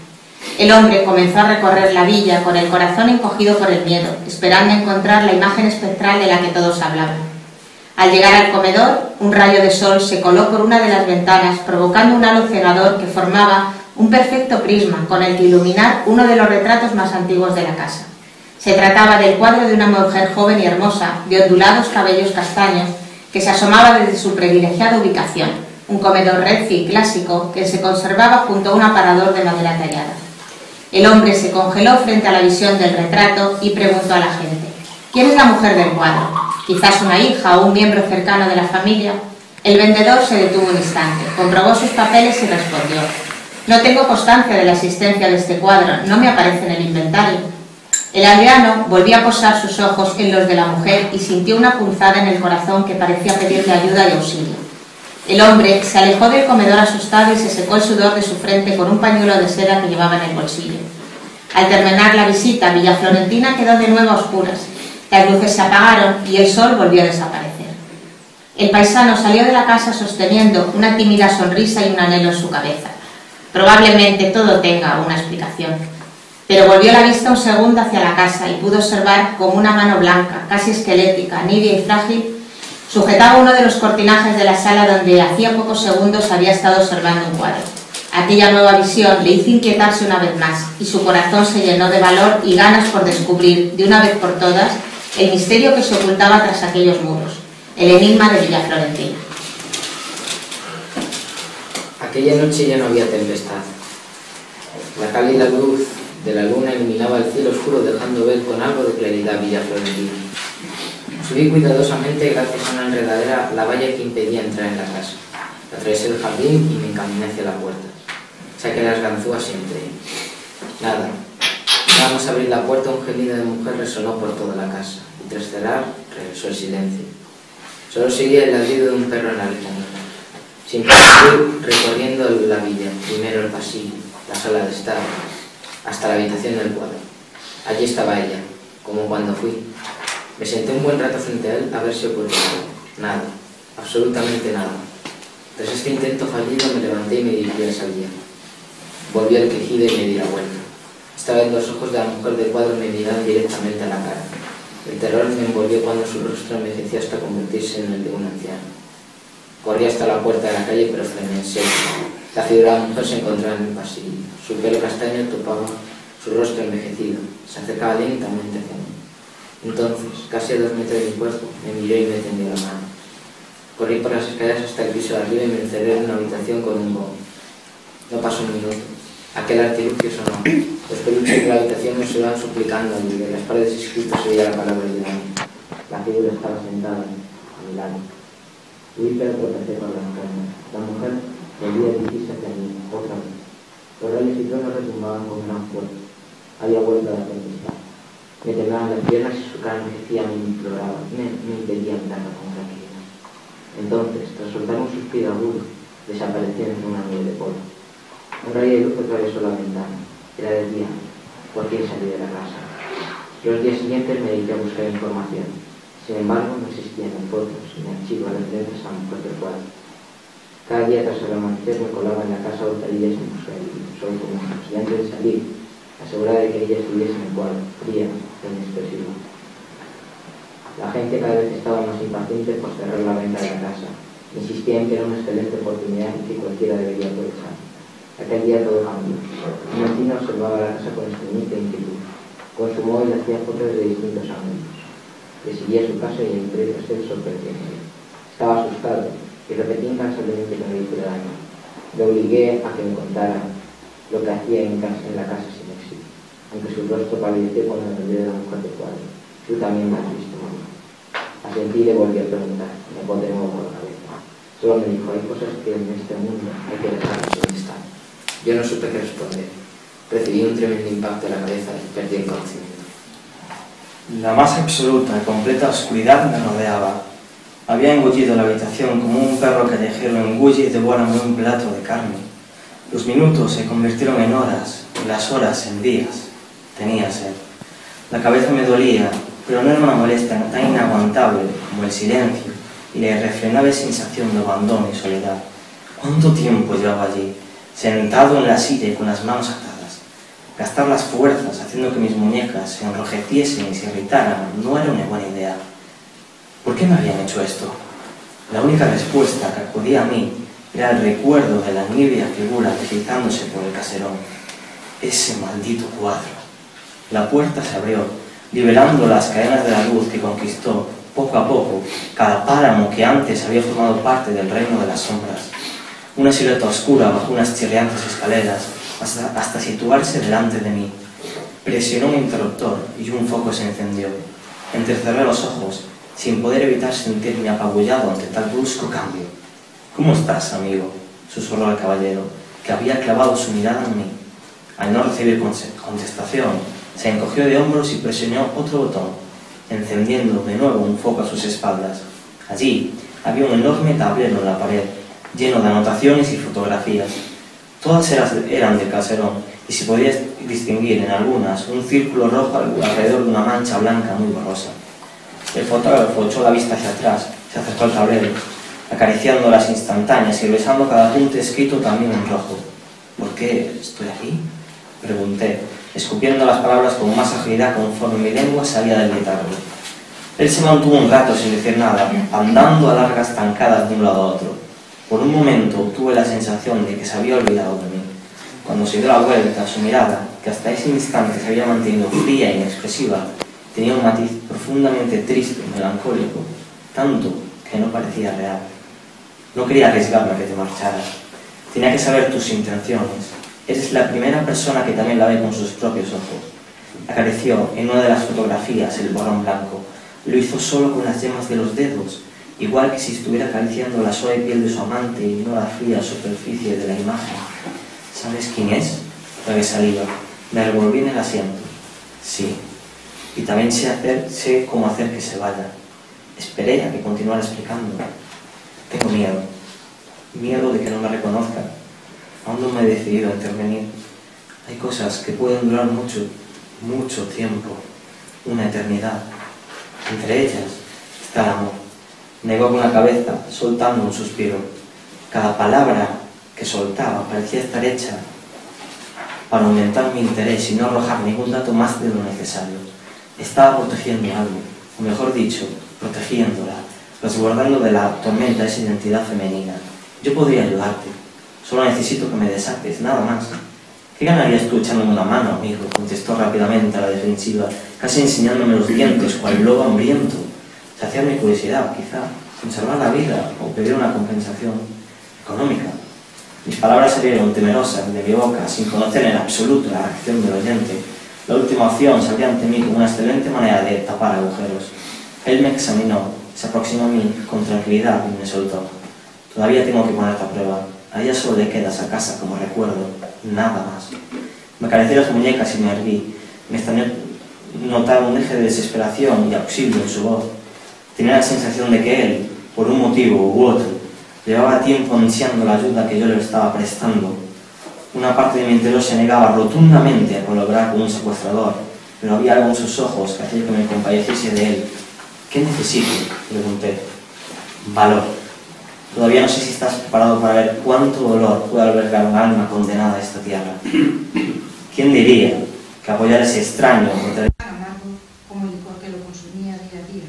El hombre comenzó a recorrer la villa con el corazón encogido por el miedo, esperando encontrar la imagen espectral de la que todos hablaban. Al llegar al comedor, un rayo de sol se coló por una de las ventanas, provocando un halo cegador que formaba un perfecto prisma con el que iluminar uno de los retratos más antiguos de la casa. Se trataba del cuadro de una mujer joven y hermosa, de ondulados cabellos castaños, que se asomaba desde su privilegiada ubicación, un comedor reci y clásico que se conservaba junto a un aparador de madera tallada. El hombre se congeló frente a la visión del retrato y preguntó a la gente: ¿quién es la mujer del cuadro? ¿Quizás una hija o un miembro cercano de la familia? El vendedor se detuvo un instante, comprobó sus papeles y respondió: no tengo constancia de la existencia de este cuadro, no me aparece en el inventario. El aldeano volvió a posar sus ojos en los de la mujer y sintió una punzada en el corazón que parecía pedirle ayuda y auxilio. El hombre se alejó del comedor asustado y se secó el sudor de su frente con un pañuelo de seda que llevaba en el bolsillo. Al terminar la visita, Villa Florentina quedó de nuevo a oscuras. Las luces se apagaron y el sol volvió a desaparecer. El paisano salió de la casa sosteniendo una tímida sonrisa y un anhelo en su cabeza. Probablemente todo tenga una explicación. Pero volvió la vista un segundo hacia la casa y pudo observar como una mano blanca, casi esquelética, nívea y frágil, sujetaba uno de los cortinajes de la sala donde hacía pocos segundos había estado observando un cuadro. Aquella nueva visión le hizo inquietarse una vez más y su corazón se llenó de valor y ganas por descubrir, de una vez por todas, el misterio que se ocultaba tras aquellos muros, el enigma de Villa Florentina. Aquella noche ya no había tempestad. La cálida luz de la luna iluminaba el cielo oscuro, dejando ver con algo de claridad Villa Florentina. Subí cuidadosamente, gracias a una enredadera, la valla que impedía entrar en la casa. Atravesé el jardín y me encaminé hacia la puerta. Saqué las ganzúas y entré. Nada más abrir la puerta, un gemido de mujer resonó por toda la casa, y tras cerrar, regresó el silencio. Solo seguía el ladrido de un perro en la alfombra. Sin fui recorriendo la villa, primero el pasillo, la sala de estar, hasta la habitación del cuadro. Allí estaba ella, como cuando fui. Me senté un buen rato frente a él a ver si ocurría algo. Nada, absolutamente nada. Tras este intento fallido me levanté y me dirigí a salir. Volví al quejido y me di la vuelta. Esta vez los ojos de la mujer del cuadro me miraron directamente a la cara. El terror me envolvió cuando su rostro envejeció hasta convertirse en el de un anciano. Corrí hasta la puerta de la calle, pero frené en seco. La figura de la mujer se encontraba en el pasillo. Su pelo castaño topaba su rostro envejecido. Se acercaba lentamente hacia mí. Entonces, casi a 2 metros de mi cuerpo, me miró y me tendió la mano. Corrí por las escaleras hasta el piso de arriba y me encerré en una habitación con un gong. No pasó un minuto. Aquel artilugio sonó. Los peluches de la habitación me subían suplicando ayuda. En las paredes escritas se veía la palabra de Dios. La figura estaba sentada a mi lado. Huí pero tropecé con las piernas. La mujer volvía a dirigirse hacia mí, otra vez. Los rayos y truenos retumbaban con gran fuerza. Había vuelto a la tempestad. Me temblaban las piernas y su cara envejecía me imploraba, me impedía mirarla con tranquilidad. Entonces, tras soltar un suspiro agudo, desapareció entre una nube de polvo. Un rayo de luz atravesó la ventana. Era de día. Por fin salí de la casa. Los días siguientes me dediqué a buscar información. Sin embargo, no existían ni fotos ni archivos referentes a la mujer del cuadro. Cada día tras el amanecer me colaba en la casa hurtadillas en busca de libros, solo comunes, y antes de salir, asegurada de que ella estuviese en el cuadro, fría e inexpresiva. La gente cada vez estaba más impaciente por cerrar la venta de la casa. Insistía en que era una excelente oportunidad y que cualquiera debería aprovechar. Aquel día todo cambió. Un vecino observaba la casa con extrañeza e inquietud. Con su móvil hacía fotos de distintos ángulos. Le seguía su paso y entré tras él sorprendiéndome. Estaba asustado y repetí incansablemente que me hiciera daño. Le obligué a que me contara lo que hacía en la casa sin éxito, aunque su rostro palideció cuando me olvidé de la mujer del cuadro. Tú también me has visto, mamá. Asentí y le volví a preguntar. Me pondré de nuevo por la cabeza. Solo me dijo: hay cosas que en este mundo hay que dejarlas donde están. Yo no supe qué responder. Recibí un tremendo impacto en la cabeza y perdí el conocimiento. La más absoluta y completa oscuridad me rodeaba. Había engullido la habitación como un perro callejero engulle y devora un plato de carne. Los minutos se convirtieron en horas, y las horas en días. Tenía sed. La cabeza me dolía, pero no era una molestia tan inaguantable como el silencio y la irrefrenable sensación de abandono y soledad. ¿Cuánto tiempo llevaba allí, sentado en la silla y con las manos atadas? Gastar las fuerzas haciendo que mis muñecas se enrojeciesen y se irritaran no era una buena idea. ¿Por qué me habían hecho esto? La única respuesta que acudía a mí era el recuerdo de la nívea figura deslizándose por el caserón. Ese maldito cuadro. La puerta se abrió. liberando las cadenas de la luz que conquistó poco a poco cada páramo que antes había formado parte del reino de las sombras. Una silueta oscura bajo unas chirriantes escaleras hasta situarse delante de mí. Presionó un interruptor y un foco se encendió. Entrecerré los ojos, sin poder evitar sentirme apabullado ante tal brusco cambio. «¿Cómo estás, amigo?», susurró el caballero, que había clavado su mirada en mí. Al no recibir contestación, se encogió de hombros y presionó otro botón, encendiendo de nuevo un foco a sus espaldas. Allí había un enorme tablero en la pared, lleno de anotaciones y fotografías. Todas eran de caserón, y se podía distinguir en algunas un círculo rojo alrededor de una mancha blanca muy borrosa. El fotógrafo echó la vista hacia atrás, se acercó al tablero, acariciando las instantáneas y besando cada apunte escrito también en rojo. «¿Por qué estoy aquí?», pregunté, escupiendo las palabras con más agilidad conforme mi lengua salía del letargo. Él se mantuvo un rato sin decir nada, andando a largas zancadas de un lado a otro. Por un momento tuve la sensación de que se había olvidado de mí. Cuando se dio la vuelta, su mirada, que hasta ese instante se había mantenido fría e inexpresiva, tenía un matiz profundamente triste y melancólico, tanto que no parecía real. «No quería arriesgarme a que te marcharas. Tenía que saber tus intenciones. Eres la primera persona que también la ve con sus propios ojos». Acarició en una de las fotografías el borrón blanco. Lo hizo solo con las yemas de los dedos, igual que si estuviera acariciando la suave piel de su amante y no la fría superficie de la imagen. «¿Sabes quién es?», tragué saliva. Me revolví en el asiento. «Sí. Y también sé cómo hacer que se vaya». Esperé a que continuara explicando. «Tengo miedo. Miedo de que no me reconozca. Aún no me he decidido a intervenir. Hay cosas que pueden durar mucho, mucho tiempo. Una eternidad. Entre ellas está el amor». Negó con la cabeza, soltando un suspiro. Cada palabra que soltaba parecía estar hecha para aumentar mi interés y no arrojar ningún dato más de lo necesario. Estaba protegiendo algo, o mejor dicho, protegiéndola, resguardando de la tormenta esa identidad femenina. «Yo podría ayudarte. Solo necesito que me desates, nada más». «¿Qué ganarías tú echándome una mano, amigo?», contestó rápidamente a la defensiva, casi enseñándome los dientes cual lobo hambriento. Saciar mi curiosidad, quizá, conservar la vida o pedir una compensación económica. Mis palabras salieron temerosas de mi boca, sin conocer en absoluto la reacción del oyente. La última opción salía ante mí como una excelente manera de tapar agujeros. Él me examinó, se aproximó a mí con tranquilidad y me soltó. «Todavía tengo que ponerte a prueba. A ella solo le quedas a casa como recuerdo, nada más». Me acaricié las muñecas y me erguí. Me extrañó notar un eje de desesperación y auxilio en su voz. Tenía la sensación de que él, por un motivo u otro, llevaba tiempo ansiando la ayuda que yo le estaba prestando. Una parte de mi interior se negaba rotundamente a colaborar con un secuestrador, pero había algo en sus ojos que hacía que me compadeciese de él. «¿Qué necesito?», pregunté. «Valor. Todavía no sé si estás preparado para ver cuánto dolor puede albergar un alma condenada a esta tierra. ¿Quién diría que apoyar a ese extraño contra el amargo como el licor que lo consumía día a día?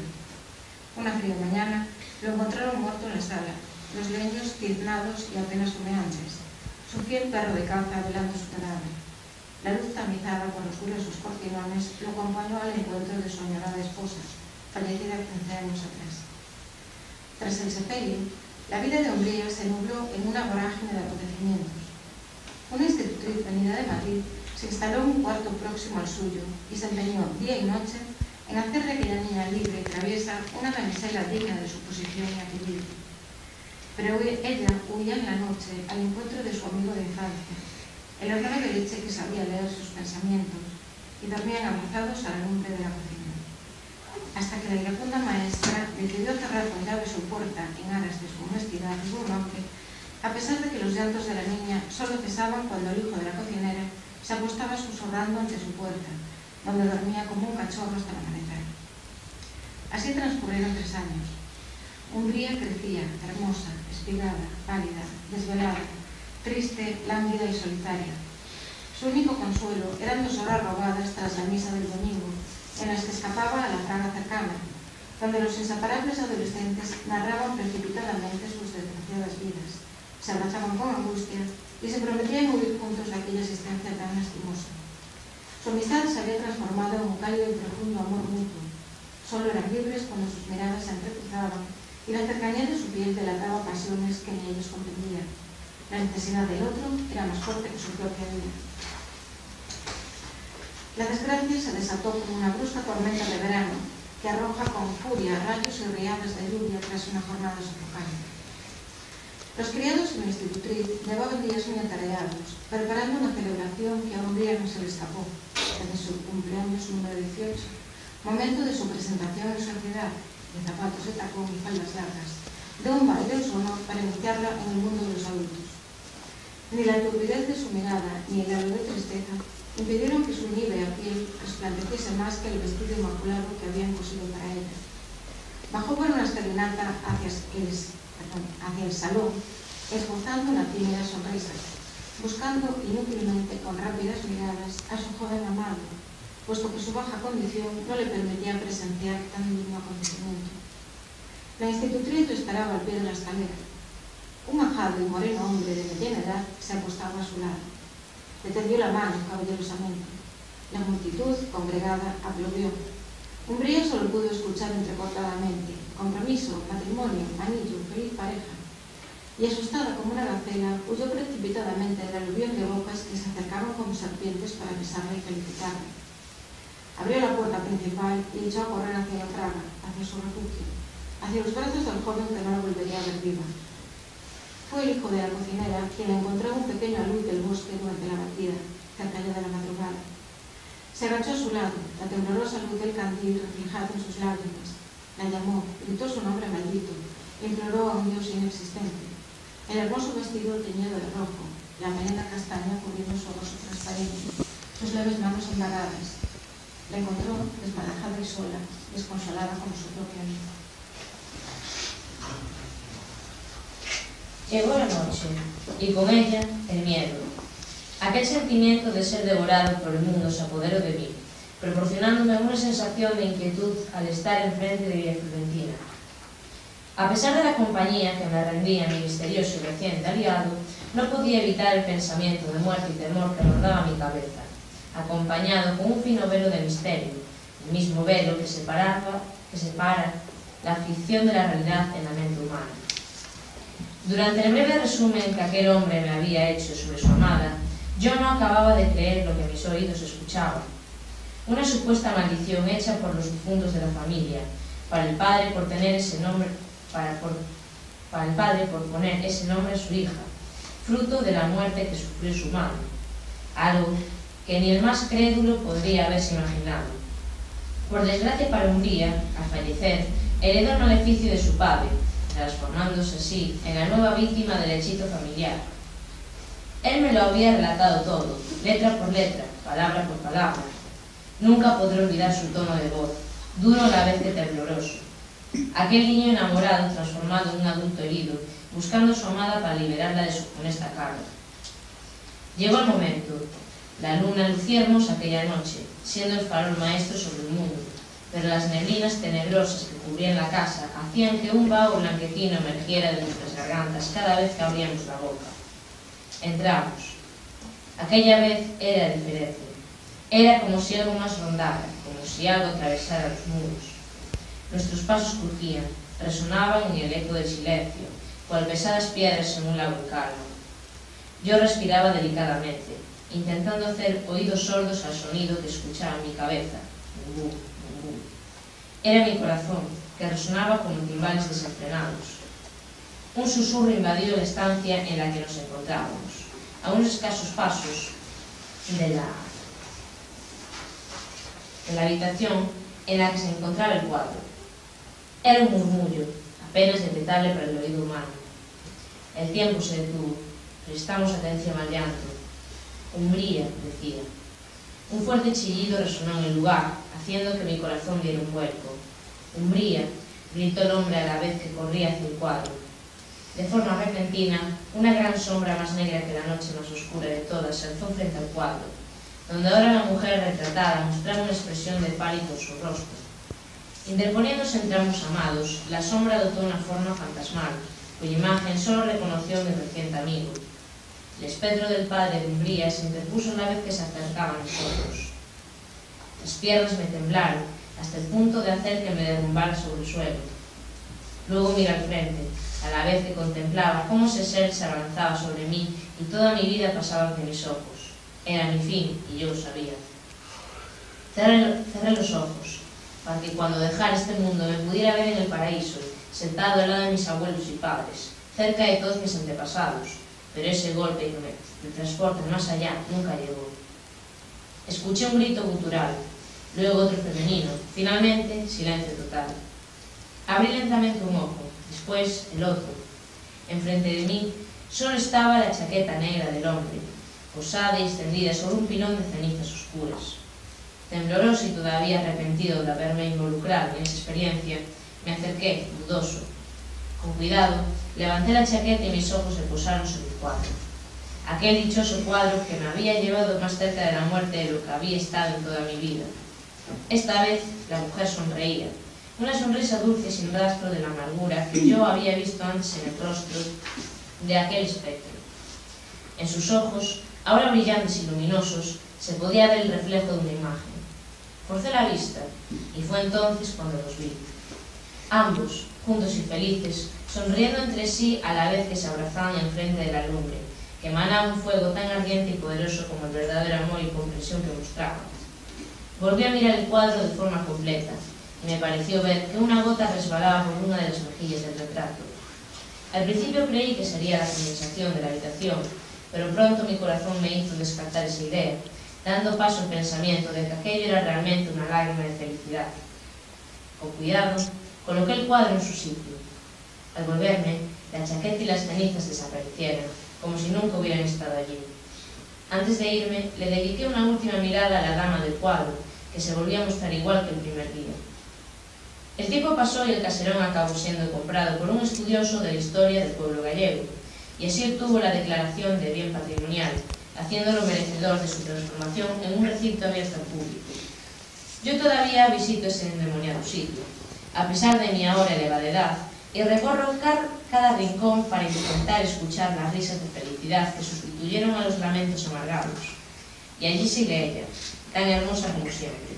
Una fría mañana lo encontraron muerto en la sala, los leños tiznados y apenas humeantes, su fiel perro de caza velando su cadáver. La luz tamizada por los gruesos cortinones lo acompañó al encuentro de su añorada esposa, fallecida 15 años atrás. Tras el sepelio, la vida de Umbría se nubló en una vorágine de acontecimientos. Una institutriz venida de Madrid se instaló en un cuarto próximo al suyo y se empeñó día y noche en hacer de aquella niña libre y traviesa una damisela digna de su posición y apellido. Pero ella huía en la noche al encuentro de su amigo de infancia, el hermano de leche que sabía leer sus pensamientos, y dormían abrazados a la lumbre de la cocina. Hasta que la iracunda maestra decidió cerrar con llave su puerta en aras de su honestidad y buen nombre, a pesar de que los llantos de la niña solo cesaban cuando el hijo de la cocinera se acostaba susurrando ante su puerta, donde dormía como un cachorro hasta el amanecer. Así transcurrieron 3 años. Umbría crecía, hermosa, espigada, pálida, desvelada, triste, lánguida y solitaria. Su único consuelo eran 2 horas robadas tras la misa del domingo, en las que escapaba a la fraga cercana, donde los inseparables adolescentes narraban precipitadamente sus desgraciadas vidas, se abrazaban con angustia y se prometían huir juntos de aquella existencia tan lastimosa. Su amistad se había transformado en un cálido y profundo amor mutuo. Solo eran libres cuando sus miradas se entrecruzaban y la cercanía de su piel delataba pasiones que ni ellos comprendían. La necesidad del otro era más fuerte que su propia vida. La desgracia se desató como una brusca tormenta de verano que arroja con furia rayos y riadas de lluvia tras una jornada sofocante. Los criados y la institutriz llevaban días muy atareados, preparando una celebración que a un día no se le escapó, desde su cumpleaños número 18, momento de su presentación en sociedad, de zapatos de tacón y faldas largas, de un baile en su honor para iniciarla en el mundo de los adultos. Ni la turbidez de su mirada, ni el halo de tristeza, impidieron que su nívea piel resplandeciese más que el vestido inmaculado que habían cosido para ella. Bajó por una escalinata hacia el salón, esbozando una tímida sonrisa, buscando inútilmente con rápidas miradas a su joven amado, puesto que su baja condición no le permitía presenciar tan digno acontecimiento. La institutriz lo esperaba al pie de la escalera. Un ajado y moreno hombre de mediana edad se apostaba a su lado. Le tendió la mano caballerosamente. La multitud, congregada, aplaudió. Umbría solo pudo escuchar entrecortadamente: compromiso, matrimonio, anillo, feliz pareja. Y asustada como una gacela, huyó precipitadamente del aluvión de bocas que se acercaban como serpientes para besarla y felicitarla. Abrió la puerta principal y echó a correr hacia la fraga, hacia su refugio, hacia los brazos del joven que no la volvería a ver viva. Fue el hijo de la cocinera quien la encontró en un pequeño alud del bosque durante la batida, cerca ya de la madrugada. Se agachó a su lado, la temblorosa luz del candil reflejada en sus lágrimas. La llamó, gritó su nombre maldito, imploró a un Dios inexistente. El hermoso vestido teñido de rojo, la melena castaña cubriendo su rostro transparente, sus leves manos embaradas. La encontró desmadejada y sola, desconsolada como su propia vida. Llegó la noche, y con ella el miedo. Aquel sentimiento de ser devorado por el mundo se apoderó de mí, proporcionándome una sensación de inquietud al estar enfrente de Villa Florentina. A pesar de la compañía que me rendía mi misterioso y reciente aliado, no podía evitar el pensamiento de muerte y temor que rondaba mi cabeza, acompañado con un fino velo de misterio, el mismo velo que separa la ficción de la realidad en la mente humana. Durante el breve resumen que aquel hombre me había hecho sobre su amada, yo no acababa de creer lo que mis oídos escuchaban. Una supuesta maldición hecha por los difuntos de la familia, para el padre por tener ese nombre, para el padre por poner ese nombre a su hija, fruto de la muerte que sufrió su madre, algo que ni el más crédulo podría haberse imaginado. Por desgracia para Umbría, al fallecer, heredó el maleficio de su padre, transformándose así en la nueva víctima del hechizo familiar. Él me lo había relatado todo, letra por letra, palabra por palabra. Nunca podré olvidar su tono de voz, duro a la vez que tembloroso. Aquel niño enamorado transformado en un adulto herido, buscando a su amada para liberarla de su funesta carga. Llegó el momento. La luna lucía hermosa aquella noche, siendo el farol maestro sobre el mundo, pero las neblinas tenebrosas que cubrían la casa hacían que un vaho blanquecino emergiera de nuestras gargantas cada vez que abríamos la boca. Entramos. Aquella vez era diferente. Era como si algo más rondara, como si algo atravesara los muros. Nuestros pasos crujían, resonaban en el eco del silencio, cual pesadas piedras en un lago calmo. Yo respiraba delicadamente, intentando hacer oídos sordos al sonido que escuchaba en mi cabeza. Ningú, ningú. Era mi corazón, que resonaba como timbales desenfrenados. Un susurro invadió la estancia en la que nos encontrábamos, a unos escasos pasos de la habitación en la que se encontraba el cuadro. Era un murmullo, apenas detectable para el oído humano. El tiempo se detuvo, prestamos atención al llanto. Umbría, decía. Un fuerte chillido resonó en el lugar, haciendo que mi corazón diera un vuelco. Umbría, gritó el hombre a la vez que corría hacia el cuadro. De forma repentina, una gran sombra más negra que la noche más oscura de todas se alzó frente al cuadro, donde ahora la mujer retratada mostraba una expresión de pálido en su rostro. Interponiéndose entre ambos amados, la sombra adoptó una forma fantasmal, cuya imagen solo reconoció mi reciente amigo. El espectro del padre de Umbría se interpuso una vez que se acercaba a nosotros. Las piernas me temblaron, hasta el punto de hacer que me derrumbara sobre el suelo. Luego miré al frente, a la vez que contemplaba cómo ese ser se avanzaba sobre mí y toda mi vida pasaba ante mis ojos. Era mi fin, y yo lo sabía. Cerré los ojos, para que cuando dejara este mundo me pudiera ver en el paraíso, sentado al lado de mis abuelos y padres, cerca de todos mis antepasados, pero ese golpe que me transporta más allá nunca llegó. Escuché un grito gutural, luego otro femenino, finalmente silencio total. Abrí lentamente un ojo, después el otro. Enfrente de mí solo estaba la chaqueta negra del hombre, posada y extendida sobre un pilón de cenizas oscuras. Tembloroso y todavía arrepentido de haberme involucrado en esa experiencia, me acerqué, dudoso. Con cuidado, levanté la chaqueta y mis ojos se posaron sobre el cuadro. Aquel dichoso cuadro que me había llevado más cerca de la muerte de lo que había estado en toda mi vida. Esta vez la mujer sonreía, una sonrisa dulce sin rastro de la amargura que yo había visto antes en el rostro de aquel espectro. En sus ojos, ahora brillantes y luminosos, se podía ver el reflejo de una imagen. Forcé la vista, y fue entonces cuando los vi. Ambos, juntos y felices, sonriendo entre sí a la vez que se abrazaban enfrente de la lumbre, que emanaba un fuego tan ardiente y poderoso como el verdadero amor y comprensión que mostraban. Volví a mirar el cuadro de forma completa, y me pareció ver que una gota resbalaba por una de las mejillas del retrato. Al principio creí que sería la condensación de la habitación, pero pronto mi corazón me hizo descartar esa idea, dando paso al pensamiento de que aquello era realmente una lágrima de felicidad. Con cuidado, coloqué el cuadro en su sitio. Al volverme, la chaqueta y las cenizas desaparecieron, como si nunca hubieran estado allí. Antes de irme, le dediqué una última mirada a la dama del cuadro, que se volvía a mostrar igual que el primer día. El tiempo pasó y el caserón acabó siendo comprado por un estudioso de la historia del pueblo gallego, y así obtuvo la declaración de bien patrimonial, haciéndolo merecedor de su transformación en un recinto abierto al público. Yo todavía visito ese endemoniado sitio, a pesar de mi ahora elevada edad, y recorro cada rincón para intentar escuchar las risas de felicidad que sustituyeron a los lamentos amargados. Y allí sigue ella, tan hermosa como siempre,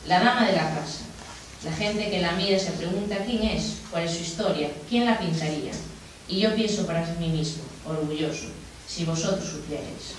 la dama de la casa. La gente que la mira se pregunta quién es, cuál es su historia, quién la pintaría. Y yo pienso para mí mismo, orgulloso, si vosotros supierais.